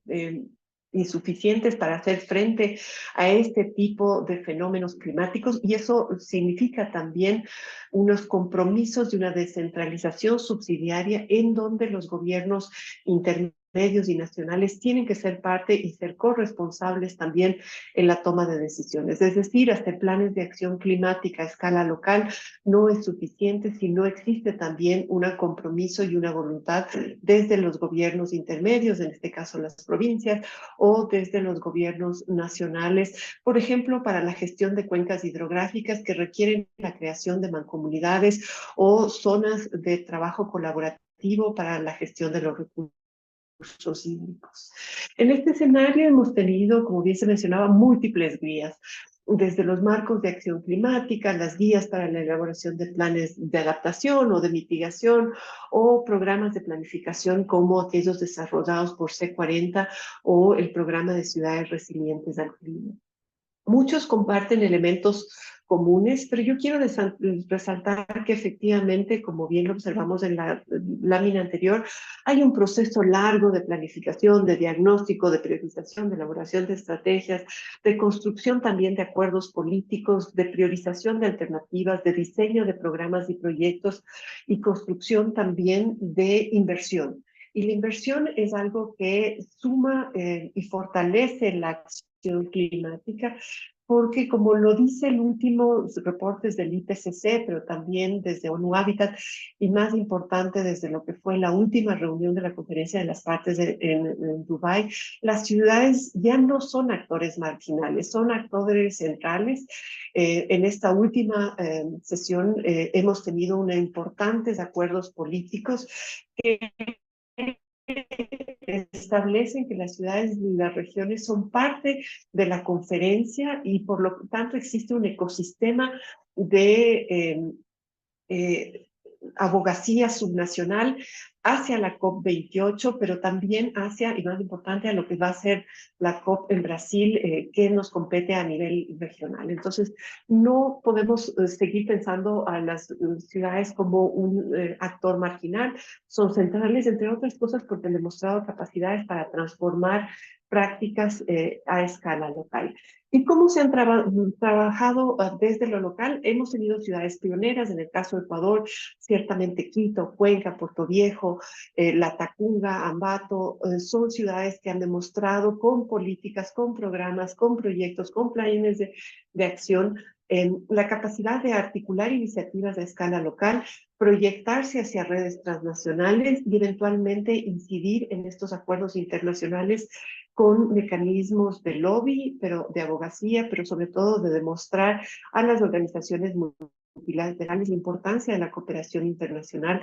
Speaker 6: insuficientes para hacer frente a este tipo de fenómenos climáticos y eso significa también unos compromisos de una descentralización subsidiaria en donde los gobiernos intermedios y nacionales tienen que ser parte y ser corresponsables también en la toma de decisiones. Es decir, hacer planes de acción climática a escala local no es suficiente si no existe también un compromiso y una voluntad desde los gobiernos intermedios, en este caso las provincias, o desde los gobiernos nacionales, por ejemplo, para la gestión de cuencas hidrográficas que requieren la creación de mancomunidades o zonas de trabajo colaborativo para la gestión de los recursos hídricos. En este escenario hemos tenido, como bien se mencionaba, múltiples guías, desde los marcos de acción climática, las guías para la elaboración de planes de adaptación o de mitigación, o programas de planificación como aquellos desarrollados por C40 o el programa de ciudades resilientes al clima. Muchos comparten elementos comunes, pero yo quiero resaltar que efectivamente, como bien lo observamos en la lámina anterior, hay un proceso largo de planificación, de diagnóstico, de priorización, de elaboración de estrategias, de construcción también de acuerdos políticos, de priorización de alternativas, de diseño de programas y proyectos y construcción también de inversión. Y la inversión es algo que suma y fortalece la acción climática, porque como lo dice el último reportes del IPCC, pero también desde ONU Habitat, y más importante desde lo que fue la última reunión de la Conferencia de las Partes en Dubái, las ciudades ya no son actores marginales, son actores centrales. En esta última sesión hemos tenido unos importantes acuerdos políticos que establecen que las ciudades y las regiones son parte de la conferencia y por lo tanto existe un ecosistema de abogacía subnacional hacia la COP28, pero también hacia, y más importante, a lo que va a ser la COP en Brasil, que nos compete a nivel regional. Entonces, no podemos seguir pensando a las ciudades como un actor marginal. Son centrales, entre otras cosas, porque han demostrado capacidades para transformar prácticas a escala local. ¿Y cómo se han trabajado desde lo local? Hemos tenido ciudades pioneras, en el caso de Ecuador, ciertamente Quito, Cuenca, Puerto Viejo, La Tacunga, Ambato, son ciudades que han demostrado con políticas, con programas, con proyectos, con planes de acción, la capacidad de articular iniciativas a escala local, proyectarse hacia redes transnacionales y eventualmente incidir en estos acuerdos internacionales con mecanismos de lobby, pero de abogacía, pero sobre todo de demostrar a las organizaciones multilaterales la importancia de la cooperación internacional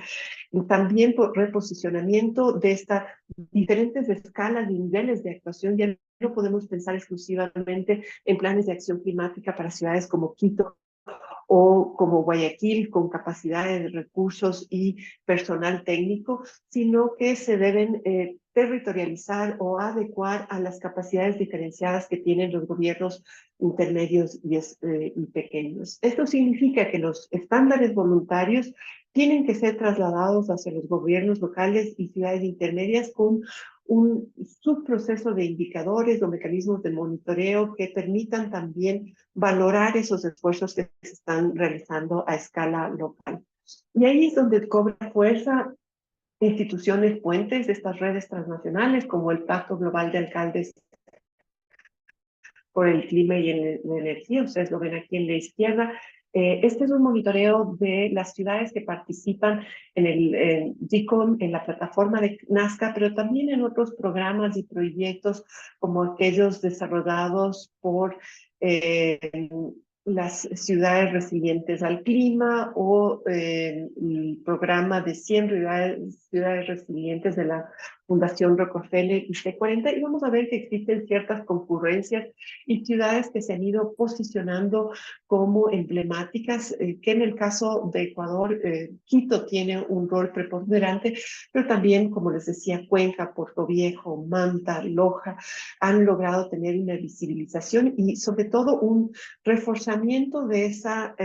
Speaker 6: y también por reposicionamiento de estas diferentes escalas y niveles de actuación. Ya no podemos pensar exclusivamente en planes de acción climática para ciudades como Quito o como Guayaquil, con capacidades de recursos y personal técnico, sino que se deben territorializar o adecuar a las capacidades diferenciadas que tienen los gobiernos intermedios y pequeños. Esto significa que los estándares voluntarios tienen que ser trasladados hacia los gobiernos locales y ciudades intermedias con un subproceso de indicadores o mecanismos de monitoreo que permitan también valorar esos esfuerzos que se están realizando a escala local. Y ahí es donde cobra fuerza instituciones puentes de estas redes transnacionales, como el Pacto Global de Alcaldes por el Clima y la Energía. Ustedes lo ven aquí en la izquierda. Este es un monitoreo de las ciudades que participan en el GCOM, en la plataforma de Nazca, pero también en otros programas y proyectos como aquellos desarrollados por las ciudades resilientes al clima o el programa de 100 ciudades resilientes de la Fundación Rockefeller y C40, y vamos a ver que existen ciertas concurrencias y ciudades que se han ido posicionando como emblemáticas, que en el caso de Ecuador, Quito tiene un rol preponderante, pero también, como les decía, Cuenca, Puerto Viejo, Manta, Loja, han logrado tener una visibilización y sobre todo un reforzamiento de esa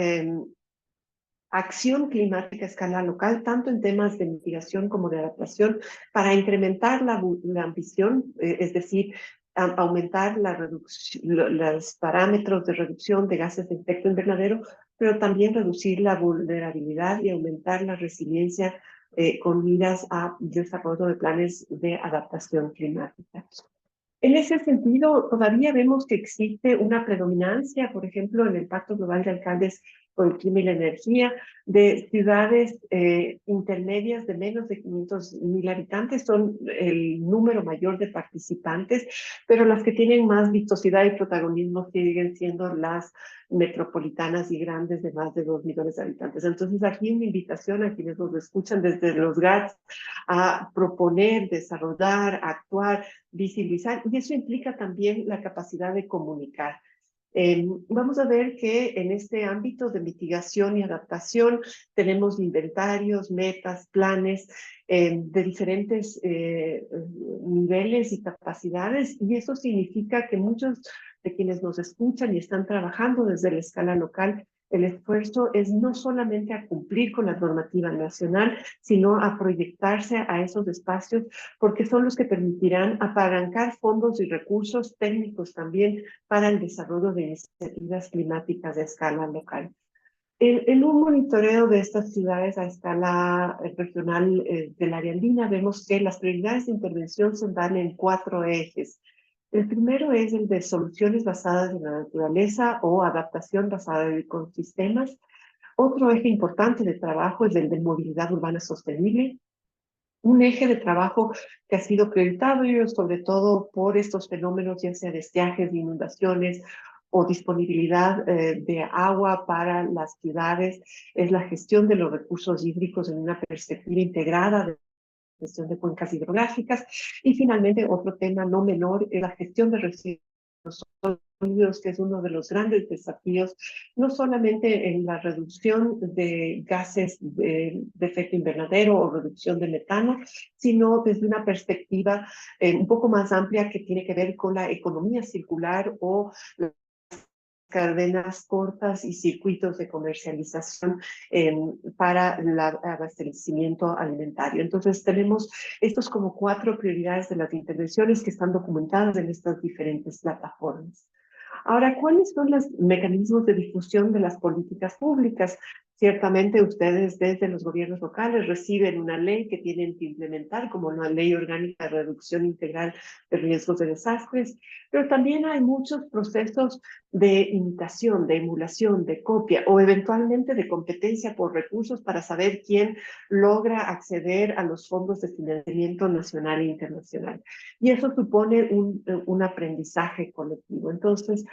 Speaker 6: acción climática a escala local, tanto en temas de mitigación como de adaptación, para incrementar la ambición, es decir, aumentar los parámetros de reducción de gases de efecto invernadero, pero también reducir la vulnerabilidad y aumentar la resiliencia con miras a desarrollo de planes de adaptación climática. En ese sentido, todavía vemos que existe una predominancia, por ejemplo, en el Pacto Global de Alcaldes por el Clima y la Energía, de ciudades intermedias de menos de 500.000 habitantes, son el número mayor de participantes, pero las que tienen más vistosidad y protagonismo siguen siendo las metropolitanas y grandes de más de 2 millones de habitantes. Entonces, aquí una invitación a quienes nos escuchan desde los GATS a proponer, desarrollar, actuar, visibilizar, y eso implica también la capacidad de comunicar. Vamos a ver que en este ámbito de mitigación y adaptación tenemos inventarios, metas, planes de diferentes niveles y capacidades, y eso significa que muchos de quienes nos escuchan y están trabajando desde la escala local, el esfuerzo es no solamente a cumplir con la normativa nacional, sino a proyectarse a esos espacios, porque son los que permitirán apalancar fondos y recursos técnicos también para el desarrollo de iniciativas climáticas de escala local. En un monitoreo de estas ciudades a escala regional del área andina, vemos que las prioridades de intervención se dan en 4 ejes. El primero es el de soluciones basadas en la naturaleza o adaptación basada en ecosistemas. Otro eje importante de trabajo es el de movilidad urbana sostenible. Un eje de trabajo que ha sido prioritario sobre todo por estos fenómenos, ya sea de estiajes, de inundaciones o disponibilidad de agua para las ciudades, es la gestión de los recursos hídricos en una perspectiva integrada de gestión de cuencas hidrográficas. Y finalmente, otro tema no menor es la gestión de residuos sólidos, que es uno de los grandes desafíos, no solamente en la reducción de gases de efecto invernadero o reducción de metano, sino desde una perspectiva un poco más amplia que tiene que ver con la economía circular o cadenas cortas y circuitos de comercialización para el abastecimiento alimentario. Entonces tenemos estos como 4 prioridades de las intervenciones que están documentadas en estas diferentes plataformas. Ahora, ¿cuáles son los mecanismos de difusión de las políticas públicas? Ciertamente ustedes desde los gobiernos locales reciben una ley que tienen que implementar como una ley orgánica de reducción integral de riesgos de desastres, pero también hay muchos procesos de imitación, de emulación, de copia o eventualmente de competencia por recursos para saber quién logra acceder a los fondos de financiamiento nacional e internacional. Y eso supone un aprendizaje colectivo. Entonces,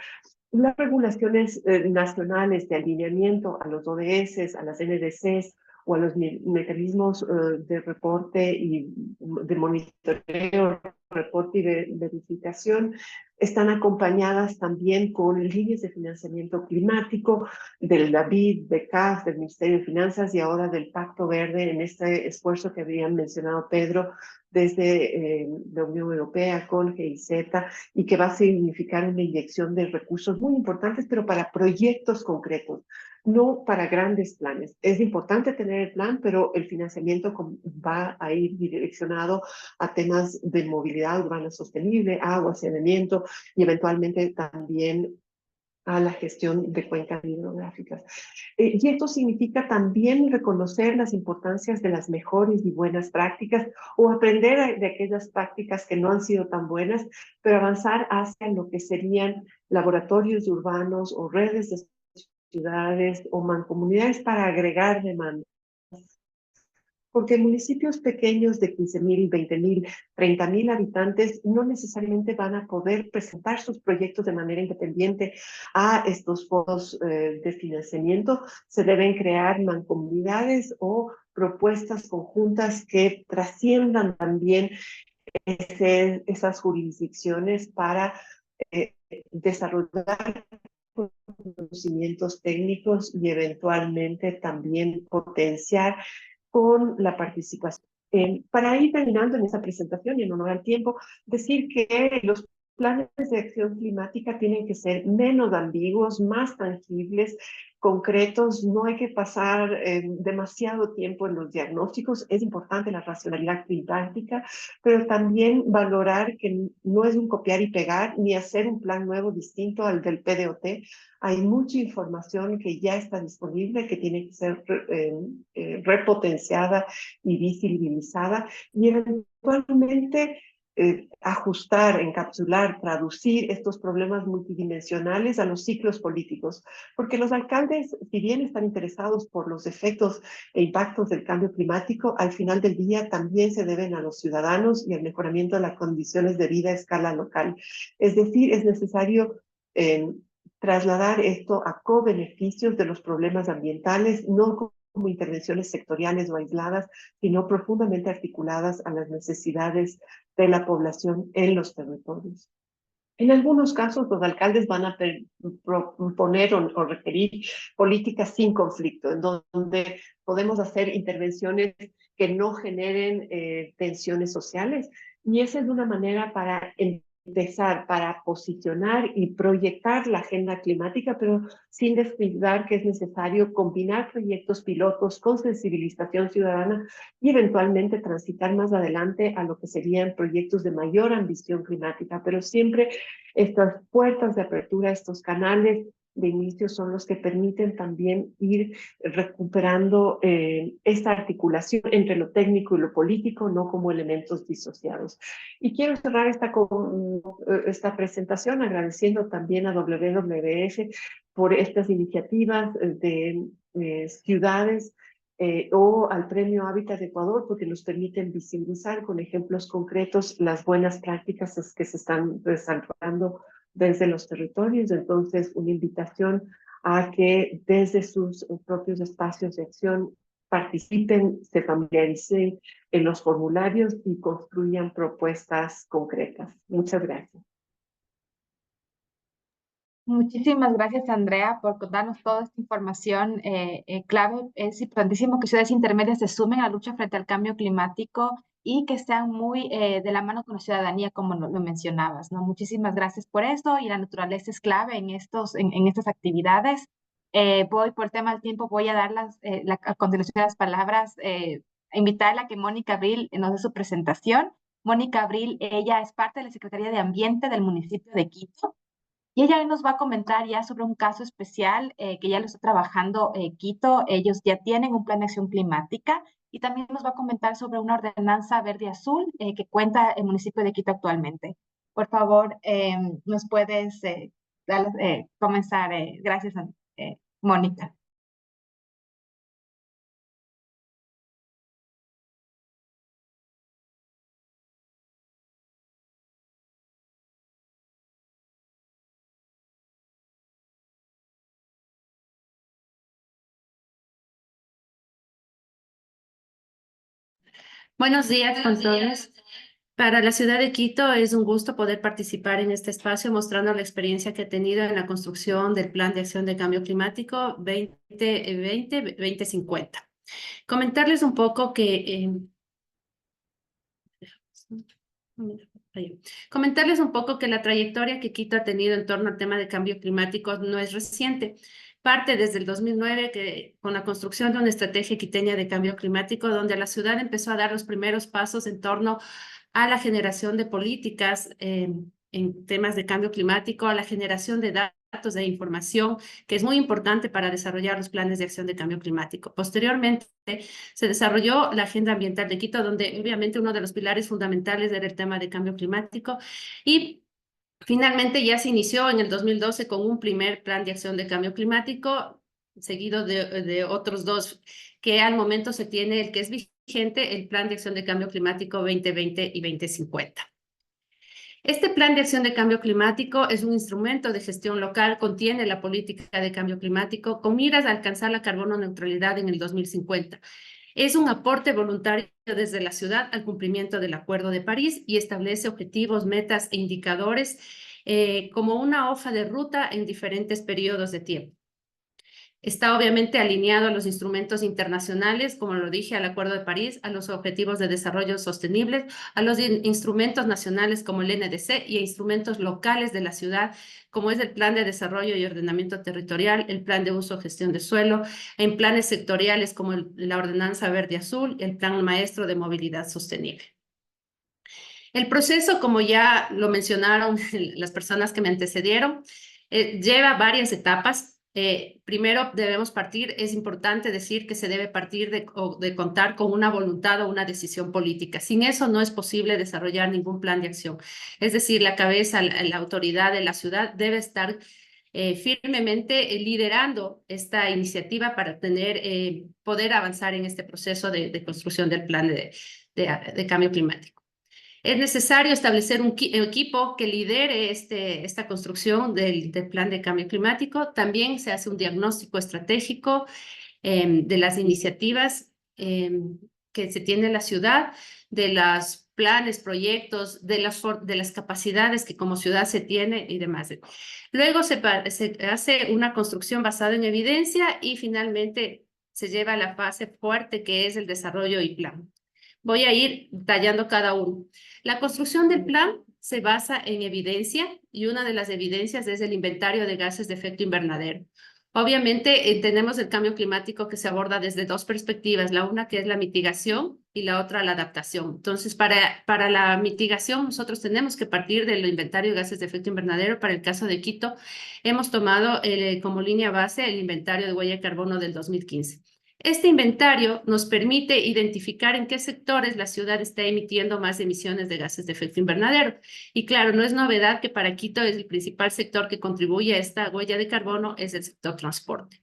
Speaker 6: las regulaciones nacionales de alineamiento a los ODS, a las NDCs o a los mecanismos de reporte y de monitoreo, reporte y de verificación están acompañadas también con líneas de financiamiento climático del BID, de CAF, del Ministerio de Finanzas y ahora del Pacto Verde en este esfuerzo que habían mencionado Pedro desde la Unión Europea con GIZ y que va a significar una inyección de recursos muy importantes, pero para proyectos concretos, no para grandes planes. Es importante tener el plan, pero el financiamiento va a ir direccionado a temas de movilidad urbana sostenible, agua, saneamiento y eventualmente también a la gestión de cuencas hidrográficas. Y esto significa también reconocer las importancias de las mejores y buenas prácticas o aprender de aquellas prácticas que no han sido tan buenas, pero avanzar hacia lo que serían laboratorios urbanos o redes de ciudades o mancomunidades para agregar demanda. Porque municipios pequeños de 15,000, 20,000, 30,000 habitantes no necesariamente van a poder presentar sus proyectos de manera independiente a estos fondos de financiamiento. Se deben crear mancomunidades o propuestas conjuntas que trasciendan también esas jurisdicciones para desarrollar conocimientos técnicos y eventualmente también potenciar con la participación. Para ir terminando en esa presentación y en honor al tiempo, decir que los planes de acción climática tienen que ser menos ambiguos, más tangibles, concretos. No hay que pasar demasiado tiempo en los diagnósticos. Es importante la racionalidad climática, pero también valorar que no es un copiar y pegar ni hacer un plan nuevo distinto al del PDOT. Hay mucha información que ya está disponible, que tiene que ser repotenciada y visibilizada y eventualmente ajustar, encapsular, traducir estos problemas multidimensionales a los ciclos políticos. Porque los alcaldes, si bien están interesados por los efectos e impactos del cambio climático, al final del día también se deben a los ciudadanos y al mejoramiento de las condiciones de vida a escala local. Es decir, es necesario trasladar esto a co-beneficios de los problemas ambientales, no como intervenciones sectoriales o aisladas, sino profundamente articuladas a las necesidades de la población en los territorios. En algunos casos, los alcaldes van a proponer o requerir políticas sin conflicto, en donde podemos hacer intervenciones que no generen tensiones sociales, y esa es una manera para empezar, para posicionar y proyectar la agenda climática, pero sin descuidar que es necesario combinar proyectos pilotos con sensibilización ciudadana y eventualmente transitar más adelante a lo que serían proyectos de mayor ambición climática, pero siempre estas puertas de apertura, estos canales de inicio son los que permiten también ir recuperando esta articulación entre lo técnico y lo político, no como elementos disociados. Y quiero cerrar esta presentación agradeciendo también a WWF por estas iniciativas de ciudades o al Premio Hábitat de Ecuador, porque nos permiten visibilizar con ejemplos concretos las buenas prácticas que se están desarrollando desde los territorios. Entonces, una invitación a que desde sus propios espacios de acción participen, se familiaricen en los formularios y construyan propuestas concretas. Muchas gracias.
Speaker 1: Muchísimas gracias, Andrea, por darnos toda esta información clave. Es importantísimo que ciudades intermedias se sumen a la lucha frente al cambio climático y que sean muy de la mano con la ciudadanía, como lo mencionabas, ¿no? Muchísimas gracias por eso, y la naturaleza es clave en en estas actividades. Voy por el tema del tiempo, voy a dar a continuación las palabras, invitarla a que Mónica Abril nos dé su presentación. Mónica Abril, ella es parte de la Secretaría de Ambiente del municipio de Quito. Y ella nos va a comentar ya sobre un caso especial que ya lo está trabajando Quito. Ellos ya tienen un plan de acción climática, y también nos va a comentar sobre una ordenanza verde azul que cuenta el municipio de Quito actualmente. Por favor, nos puedes comenzar. Gracias, Mónica.
Speaker 7: Buenos días con todos. Para la ciudad de Quito es un gusto poder participar en este espacio mostrando la experiencia que he tenido en la construcción del Plan de Acción de Cambio Climático 2020-2050. Comentarles un poco Comentarles un poco que la trayectoria que Quito ha tenido en torno al tema de cambio climático no es reciente. Parte desde el 2009 con la construcción de una estrategia quiteña de cambio climático, donde la ciudad empezó a dar los primeros pasos en torno a la generación de políticas en temas de cambio climático, a la generación de datos de información, que es muy importante para desarrollar los planes de acción de cambio climático. Posteriormente, se desarrolló la Agenda Ambiental de Quito, donde obviamente uno de los pilares fundamentales era el tema de cambio climático, y finalmente ya se inició en el 2012 con un primer plan de acción de cambio climático, seguido de otros dos, que al momento se tiene el que es vigente, el Plan de Acción de Cambio Climático 2020 y 2050. Este Plan de Acción de Cambio Climático es un instrumento de gestión local, contiene la política de cambio climático con miras a alcanzar la carbono neutralidad en el 2050. Es un aporte voluntario desde la ciudad al cumplimiento del Acuerdo de París y establece objetivos, metas e indicadores como una hoja de ruta en diferentes periodos de tiempo. Está obviamente alineado a los instrumentos internacionales, como lo dije, al Acuerdo de París, a los Objetivos de Desarrollo Sostenible, a los instrumentos nacionales como el NDC y a instrumentos locales de la ciudad, como es el Plan de Desarrollo y Ordenamiento Territorial, el Plan de Uso y Gestión de Suelo, en planes sectoriales como la Ordenanza Verde Azul, el Plan Maestro de Movilidad Sostenible. El proceso, como ya lo mencionaron las personas que me antecedieron, lleva varias etapas. Primero debemos partir, es importante decir que se debe partir de contar con una voluntad o una decisión política. Sin eso no es posible desarrollar ningún plan de acción. Es decir, la cabeza, la autoridad de la ciudad debe estar firmemente liderando esta iniciativa para poder avanzar en este proceso de construcción del plan de cambio climático. Es necesario establecer un equipo que lidere esta construcción del plan de cambio climático. También se hace un diagnóstico estratégico de las iniciativas que se tiene en la ciudad, de los planes, proyectos, de las capacidades que como ciudad se tiene y demás. Luego se hace una construcción basada en evidencia y finalmente se lleva a la fase fuerte, que es el desarrollo y plan. Voy a ir tallando cada uno. La construcción del plan se basa en evidencia, y una de las evidencias es el inventario de gases de efecto invernadero. Obviamente tenemos el cambio climático que se aborda desde dos perspectivas, la una que es la mitigación y la otra la adaptación. Entonces, para la mitigación nosotros tenemos que partir del inventario de gases de efecto invernadero. Para el caso de Quito, hemos tomado como línea base el inventario de huella de carbono del 2015. Este inventario nos permite identificar en qué sectores la ciudad está emitiendo más emisiones de gases de efecto invernadero. Y claro, no es novedad que para Quito es el principal sector que contribuye a esta huella de carbono, es el sector transporte.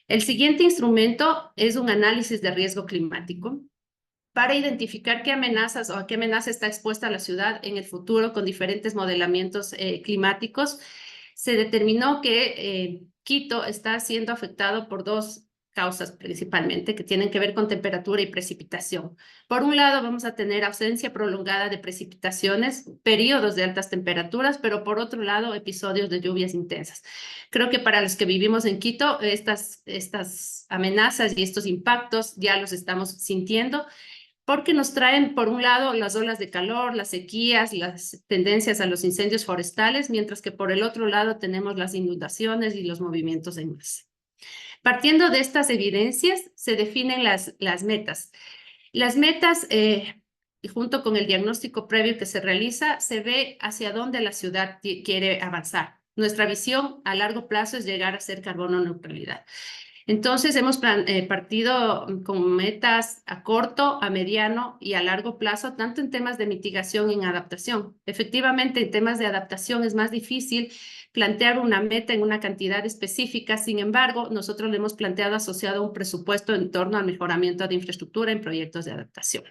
Speaker 7: El siguiente instrumento es un análisis de riesgo climático para identificar qué amenazas o a qué amenaza está expuesta la ciudad en el futuro con diferentes modelamientos climáticos. Se determinó que Quito está siendo afectado por dos causas principalmente, que tienen que ver con temperatura y precipitación. Por un lado, vamos a tener ausencia prolongada de precipitaciones, periodos de altas temperaturas, pero por otro lado, episodios de lluvias intensas. Creo que para los que vivimos en Quito, estas amenazas y estos impactos ya los estamos sintiendo, porque nos traen, por un lado, las olas de calor, las sequías, las tendencias a los incendios forestales, mientras que por el otro lado tenemos las inundaciones y los movimientos en masa. Partiendo de estas evidencias, se definen las metas. Las metas, junto con el diagnóstico previo que se realiza, se ve hacia dónde la ciudad quiere avanzar. Nuestra visión a largo plazo es llegar a ser carbono neutralidad. Entonces, hemos partido con metas a corto, a mediano y a largo plazo, tanto en temas de mitigación y en adaptación. Efectivamente, en temas de adaptación es más difícil plantear una meta en una cantidad específica. Sin embargo, nosotros le hemos planteado asociado un presupuesto en torno al mejoramiento de infraestructura en proyectos de adaptación.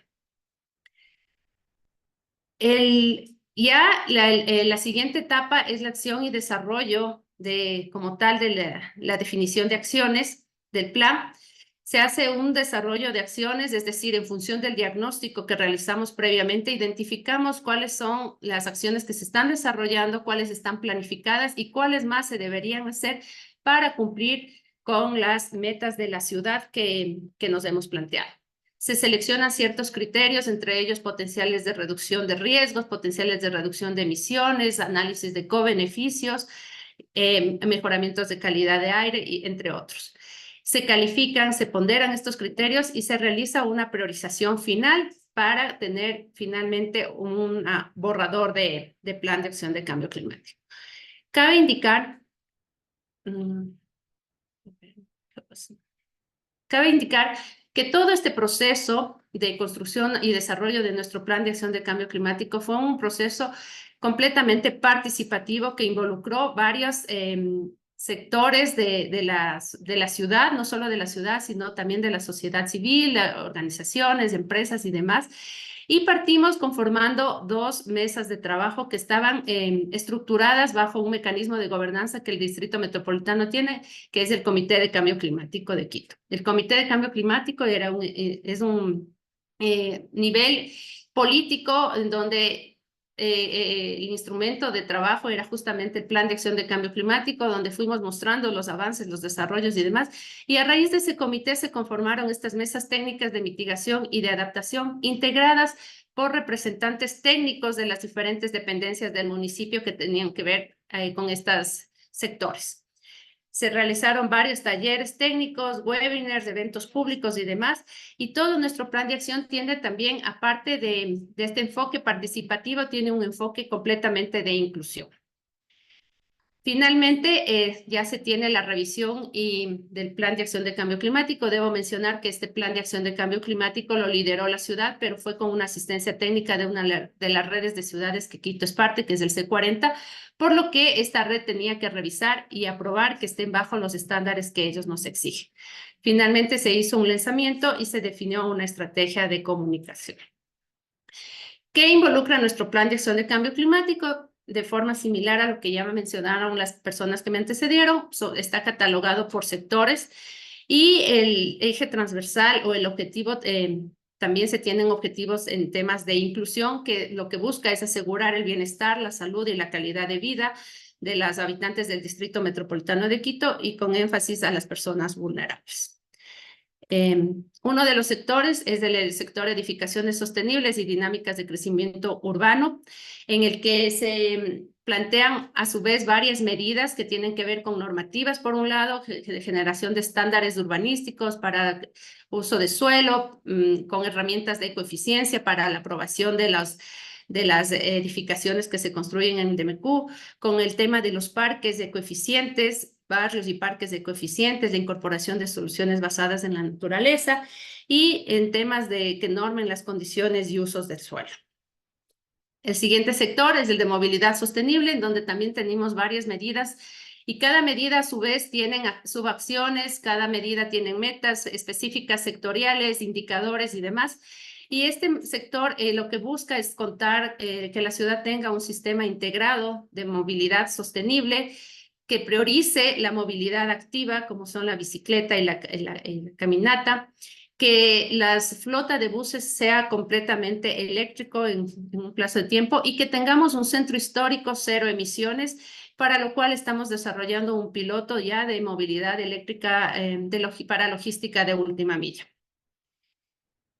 Speaker 7: La siguiente etapa es la acción y desarrollo como tal de la definición de acciones del plan. Se hace un desarrollo de acciones, es decir, en función del diagnóstico que realizamos previamente, identificamos cuáles son las acciones que se están desarrollando, cuáles están planificadas y cuáles más se deberían hacer para cumplir con las metas de la ciudad que nos hemos planteado. Se seleccionan ciertos criterios, entre ellos potenciales de reducción de riesgos, potenciales de reducción de emisiones, análisis de co-beneficios, mejoramientos de calidad de aire, entre otros. Se califican, se ponderan estos criterios y se realiza una priorización final para tener finalmente un borrador de plan de acción de cambio climático. Cabe indicar que todo este proceso de construcción y desarrollo de nuestro plan de acción de cambio climático fue un proceso completamente participativo que involucró varios sectores de la ciudad, no solo de la ciudad, sino también de la sociedad civil, organizaciones, empresas y demás. Y partimos conformando 2 mesas de trabajo que estaban estructuradas bajo un mecanismo de gobernanza que el Distrito Metropolitano tiene, que es el Comité de Cambio Climático de Quito. El Comité de Cambio Climático es un nivel político en donde el instrumento de trabajo era justamente el Plan de Acción de Cambio Climático, donde fuimos mostrando los avances, los desarrollos y demás. Y a raíz de ese comité se conformaron estas mesas técnicas de mitigación y de adaptación integradas por representantes técnicos de las diferentes dependencias del municipio que tenían que ver con estos sectores. Se realizaron varios talleres técnicos, webinars, eventos públicos y demás, y todo nuestro plan de acción tiende también, aparte de este enfoque participativo, tiene un enfoque completamente de inclusión. Finalmente, ya se tiene la revisión del Plan de Acción de Cambio Climático. Debo mencionar que este Plan de Acción de Cambio Climático lo lideró la ciudad, pero fue con una asistencia técnica de una de las redes de ciudades que Quito es parte, que es el C40, por lo que esta red tenía que revisar y aprobar que estén bajo los estándares que ellos nos exigen. Finalmente se hizo un lanzamiento y se definió una estrategia de comunicación. ¿Qué involucra nuestro Plan de Acción de Cambio Climático? De forma similar a lo que ya me mencionaron las personas que me antecedieron, está catalogado por sectores y el eje transversal o el objetivo, también se tienen objetivos en temas de inclusión, que lo que busca es asegurar el bienestar, la salud y la calidad de vida de los habitantes del Distrito Metropolitano de Quito y con énfasis a las personas vulnerables. Uno de los sectores es el sector edificaciones sostenibles y dinámicas de crecimiento urbano, en el que se plantean a su vez varias medidas que tienen que ver con normativas, por un lado, de generación de estándares urbanísticos para uso de suelo, con herramientas de ecoeficiencia para la aprobación de las edificaciones que se construyen en DMQ, con el tema de los parques ecoeficientes, barrios y parques de coeficientes, de incorporación de soluciones basadas en la naturaleza y en temas que normen las condiciones y usos del suelo. El siguiente sector es el de movilidad sostenible, en donde también tenemos varias medidas y cada medida a su vez tienen subacciones, cada medida tiene metas específicas sectoriales, indicadores y demás. Y este sector lo que busca es contar que la ciudad tenga un sistema integrado de movilidad sostenible que priorice la movilidad activa, como son la bicicleta y la caminata, que la flota de buses sea completamente eléctrico en un plazo de tiempo y que tengamos un centro histórico cero emisiones, para lo cual estamos desarrollando un piloto ya de movilidad eléctrica para logística de última milla.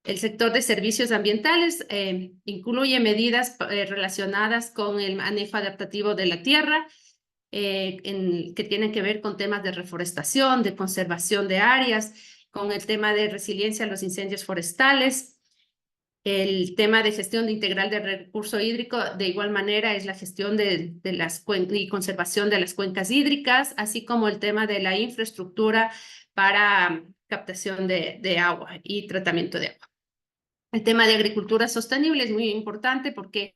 Speaker 7: El sector de servicios ambientales incluye medidas relacionadas con el manejo adaptativo de la tierra, que tienen que ver con temas de reforestación, de conservación de áreas, con el tema de resiliencia a los incendios forestales. El tema de gestión integral del recurso hídrico, de igual manera, es la gestión de las y conservación de las cuencas hídricas, así como el tema de la infraestructura para captación de agua y tratamiento de agua. El tema de agricultura sostenible es muy importante porque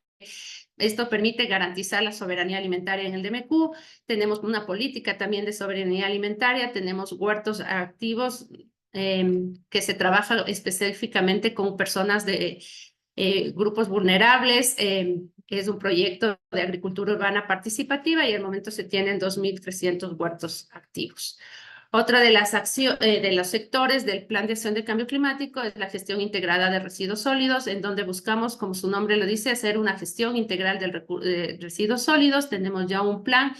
Speaker 7: esto permite garantizar la soberanía alimentaria en el DMQ. Tenemos una política también de soberanía alimentaria, tenemos huertos activos que se trabaja específicamente con personas de grupos vulnerables. Es un proyecto de agricultura urbana participativa y al momento se tienen 2.300 huertos activos. Otra de las de los sectores del Plan de Acción de Cambio Climático es la gestión integrada de residuos sólidos, en donde buscamos, como su nombre lo dice, hacer una gestión integral de residuos sólidos. Tenemos ya un plan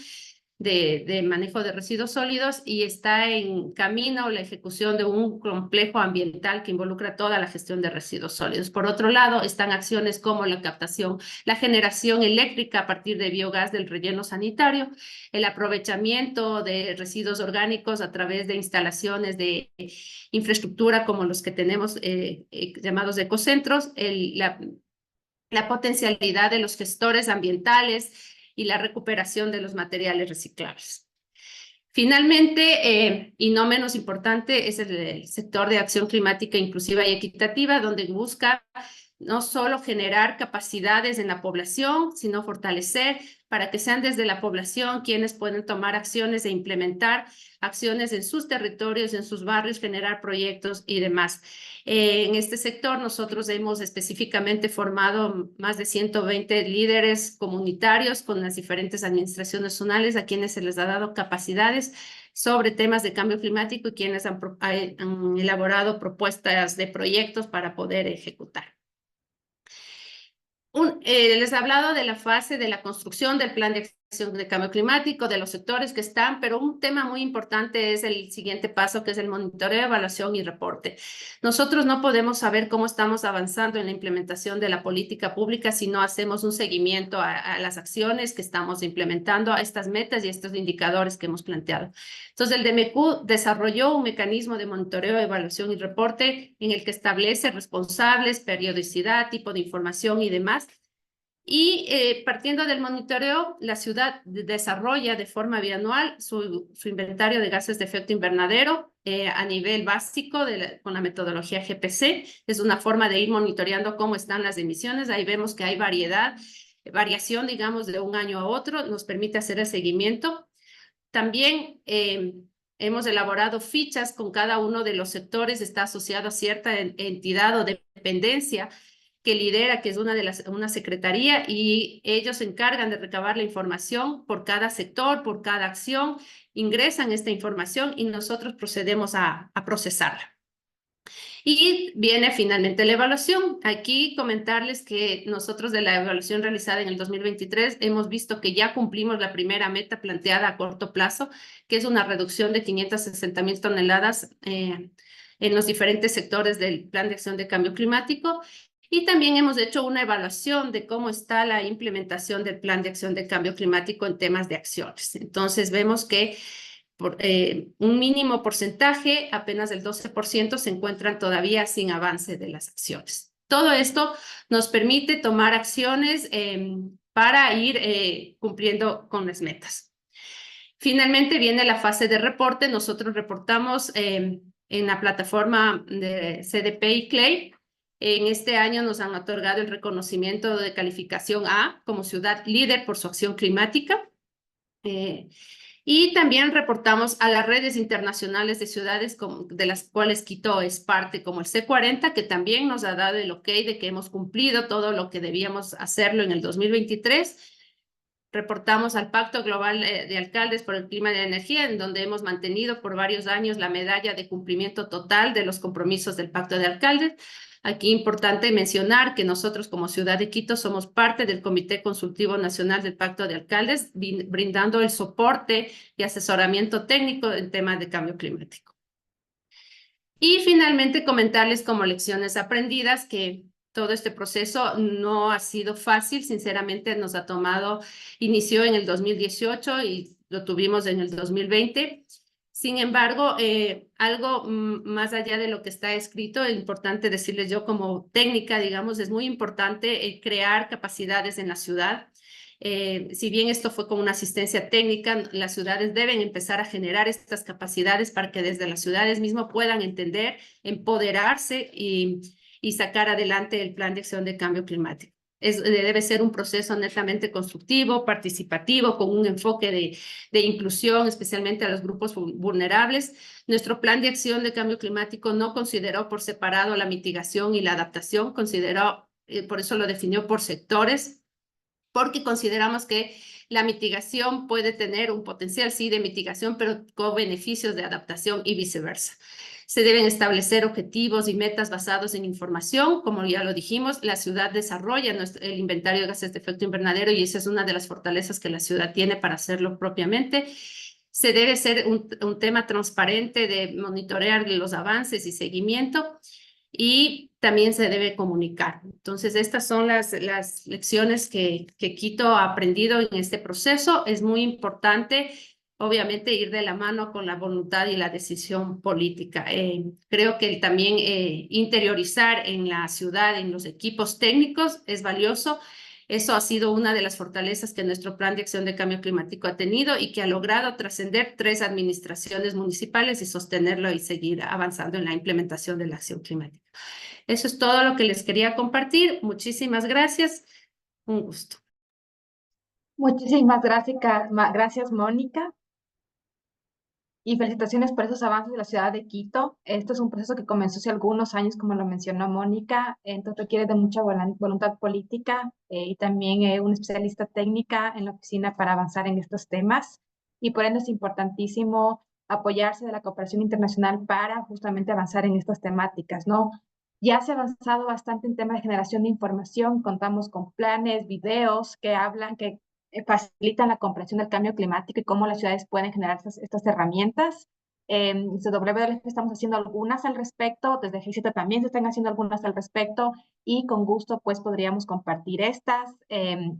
Speaker 7: de manejo de residuos sólidos y está en camino la ejecución de un complejo ambiental que involucra toda la gestión de residuos sólidos. Por otro lado, están acciones como la captación, la generación eléctrica a partir de biogás del relleno sanitario, el aprovechamiento de residuos orgánicos a través de instalaciones de infraestructura como los que tenemos llamados ecocentros, la potencialidad de los gestores ambientales y la recuperación de los materiales reciclables. Finalmente, y no menos importante, es el sector de acción climática inclusiva y equitativa, donde busca no solo generar capacidades en la población, sino fortalecer para que sean desde la población quienes pueden tomar acciones e implementar acciones en sus territorios, en sus barrios, generar proyectos y demás. En este sector nosotros hemos específicamente formado más de 120 líderes comunitarios con las diferentes administraciones zonales a quienes se les ha dado capacidades sobre temas de cambio climático y quienes han elaborado propuestas de proyectos para poder ejecutar. Les he hablado de la fase de la construcción del plan de acción de cambio climático, de los sectores que están, pero un tema muy importante es el siguiente paso, que es el monitoreo, evaluación y reporte. Nosotros no podemos saber cómo estamos avanzando en la implementación de la política pública si no hacemos un seguimiento a las acciones que estamos implementando, a estas metas y a estos indicadores que hemos planteado. Entonces, el DMQ desarrolló un mecanismo de monitoreo, evaluación y reporte en el que establece responsables, periodicidad, tipo de información y demás. Y partiendo del monitoreo, la ciudad desarrolla de forma bianual su inventario de gases de efecto invernadero a nivel básico con la metodología GPC. Es una forma de ir monitoreando cómo están las emisiones. Ahí vemos que hay variación, digamos, de un año a otro. Nos permite hacer el seguimiento. También hemos elaborado fichas con cada uno de los sectores. Está asociado a cierta entidad o dependencia que lidera, que es una secretaría, y ellos se encargan de recabar la información por cada sector, por cada acción, ingresan esta información y nosotros procedemos a procesarla. Y viene finalmente la evaluación. Aquí comentarles que nosotros de la evaluación realizada en el 2023 hemos visto que ya cumplimos la primera meta planteada a corto plazo, que es una reducción de 560,000 toneladas en los diferentes sectores del Plan de Acción de Cambio Climático. Y también hemos hecho una evaluación de cómo está la implementación del Plan de Acción de Cambio Climático en temas de acciones. Entonces vemos que por un mínimo porcentaje, apenas el 12%, se encuentran todavía sin avance de las acciones. Todo esto nos permite tomar acciones para ir cumpliendo con las metas. Finalmente viene la fase de reporte. Nosotros reportamos en la plataforma de CDP y CLEI. En este año nos han otorgado el reconocimiento de calificación A como ciudad líder por su acción climática. Y también reportamos a las redes internacionales de ciudades de las cuales Quito es parte, como el C40, que también nos ha dado el ok de que hemos cumplido todo lo que debíamos hacerlo en el 2023. reportamos al Pacto Global de Alcaldes por el Clima y la Energía, en donde hemos mantenido por varios años la medalla de cumplimiento total de los compromisos del Pacto de Alcaldes. Aquí importante mencionar que nosotros como Ciudad de Quito somos parte del Comité Consultivo Nacional del Pacto de Alcaldes, brindando el soporte y asesoramiento técnico en temas de cambio climático. Y finalmente comentarles como lecciones aprendidas que todo este proceso no ha sido fácil, sinceramente nos ha tomado, inició en el 2018 y lo tuvimos en el 2020. Sin embargo, algo más allá de lo que está escrito, es importante decirles yo como técnica, digamos, es muy importante crear capacidades en la ciudad. Si bien esto fue con una asistencia técnica, las ciudades deben empezar a generar estas capacidades para que desde las ciudades mismas puedan entender, empoderarse y sacar adelante el plan de acción de cambio climático. Debe ser un proceso netamente constructivo, participativo, con un enfoque de inclusión, especialmente a los grupos vulnerables. Nuestro plan de acción de cambio climático no consideró por separado la mitigación y la adaptación, consideró, por eso lo definió por sectores, porque consideramos que la mitigación puede tener un potencial, sí, de mitigación, pero con beneficios de adaptación y viceversa. Se deben establecer objetivos y metas basados en información. Como ya lo dijimos, la ciudad desarrolla el inventario de gases de efecto invernadero y esa es una de las fortalezas que la ciudad tiene para hacerlo propiamente. Se debe ser un tema transparente de monitorear los avances y seguimiento y también se debe comunicar. Entonces, estas son las lecciones que Quito ha aprendido en este proceso. Es muy importante, obviamente, ir de la mano con la voluntad y la decisión política. Creo que también interiorizar en la ciudad, en los equipos técnicos, es valioso. Eso ha sido una de las fortalezas que nuestro plan de acción de cambio climático ha tenido y que ha logrado trascender 3 administraciones municipales y sostenerlo y seguir avanzando en la implementación de la acción climática. Eso es todo lo que les quería compartir. Muchísimas gracias. Un gusto.
Speaker 1: Muchísimas gracias, Mónica. Y felicitaciones por esos avances de la ciudad de Quito. Esto es un proceso que comenzó hace algunos años, como lo mencionó Mónica, entonces requiere de mucha voluntad política y también una especialista técnica en la oficina para avanzar en estos temas. Y por ende es importantísimo apoyarse de la cooperación internacional para justamente avanzar en estas temáticas, ¿no? Ya se ha avanzado bastante en temas de generación de información, contamos con planes, videos que hablan, que facilitan la comprensión del cambio climático y cómo las ciudades pueden generar estas herramientas. Desde WWF estamos haciendo algunas al respecto, desde G7 también se están haciendo algunas al respecto y con gusto pues podríamos compartir estas.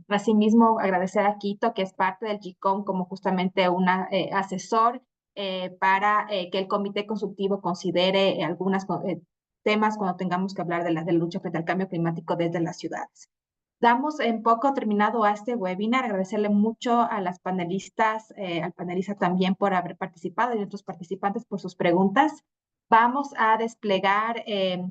Speaker 1: Asimismo, agradecer a Quito, que es parte del GCOM, como justamente un asesor para que el comité consultivo considere algunos temas cuando tengamos que hablar de la lucha frente al cambio climático desde las ciudades. Damos en poco terminado a este webinar. Agradecerle mucho a las panelistas, al panelista también por haber participado y a otros participantes por sus preguntas. Vamos a desplegar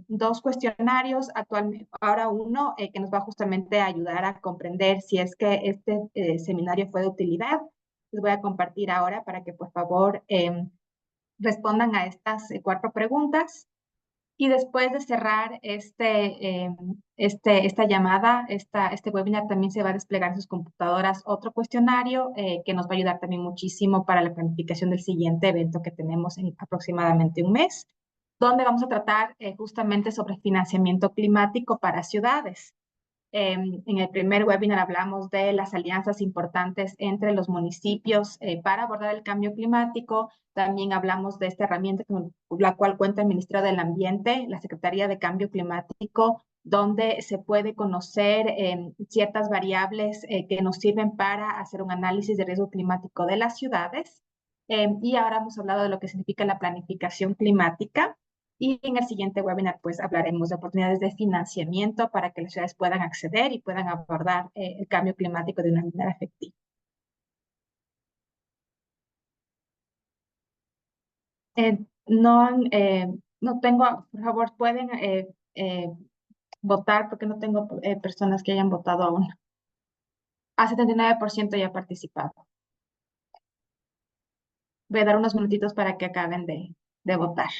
Speaker 1: 2 cuestionarios, actualmente, ahora uno que nos va justamente a ayudar a comprender si es que este seminario fue de utilidad. Les voy a compartir ahora para que por favor respondan a estas 4 preguntas. Y después de cerrar esta llamada, este webinar, también se va a desplegar en sus computadoras otro cuestionario que nos va a ayudar también muchísimo para la planificación del siguiente evento que tenemos en aproximadamente un mes, donde vamos a tratar justamente sobre financiamiento climático para ciudades. En el primer webinar hablamos de las alianzas importantes entre los municipios para abordar el cambio climático. También hablamos de esta herramienta con la cual cuenta el Ministerio del Ambiente, la Secretaría de Cambio Climático, donde se puede conocer ciertas variables que nos sirven para hacer un análisis de riesgo climático de las ciudades. Y ahora hemos hablado de lo que significa la planificación climática. Y en el siguiente webinar, pues hablaremos de oportunidades de financiamiento para que las ciudades puedan acceder y puedan abordar el cambio climático de una manera efectiva. No tengo, por favor, pueden votar porque no tengo personas que hayan votado aún. 79% ya ha participado. Voy a dar unos minutitos para que acaben de votar.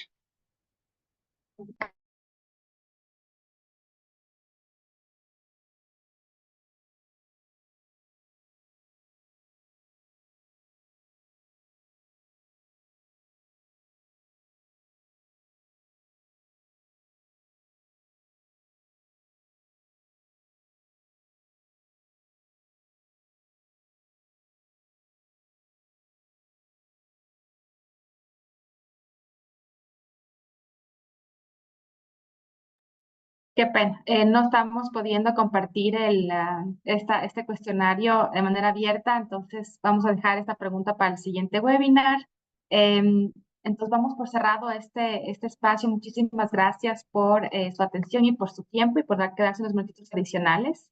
Speaker 1: Qué pena. No estamos pudiendo compartir este cuestionario de manera abierta, entonces vamos a dejar esta pregunta para el siguiente webinar. Entonces vamos por cerrado este espacio. Muchísimas gracias por su atención y por su tiempo y por quedarse unos minutitos adicionales.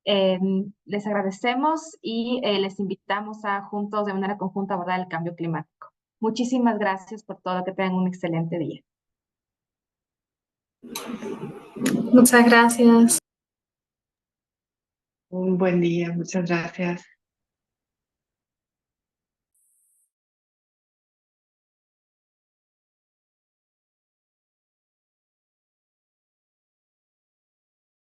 Speaker 1: Les agradecemos y les invitamos a juntos de manera conjunta abordar el cambio climático. Muchísimas gracias por todo. Que tengan un excelente día.
Speaker 3: Muchas gracias.
Speaker 6: Un buen día, muchas gracias.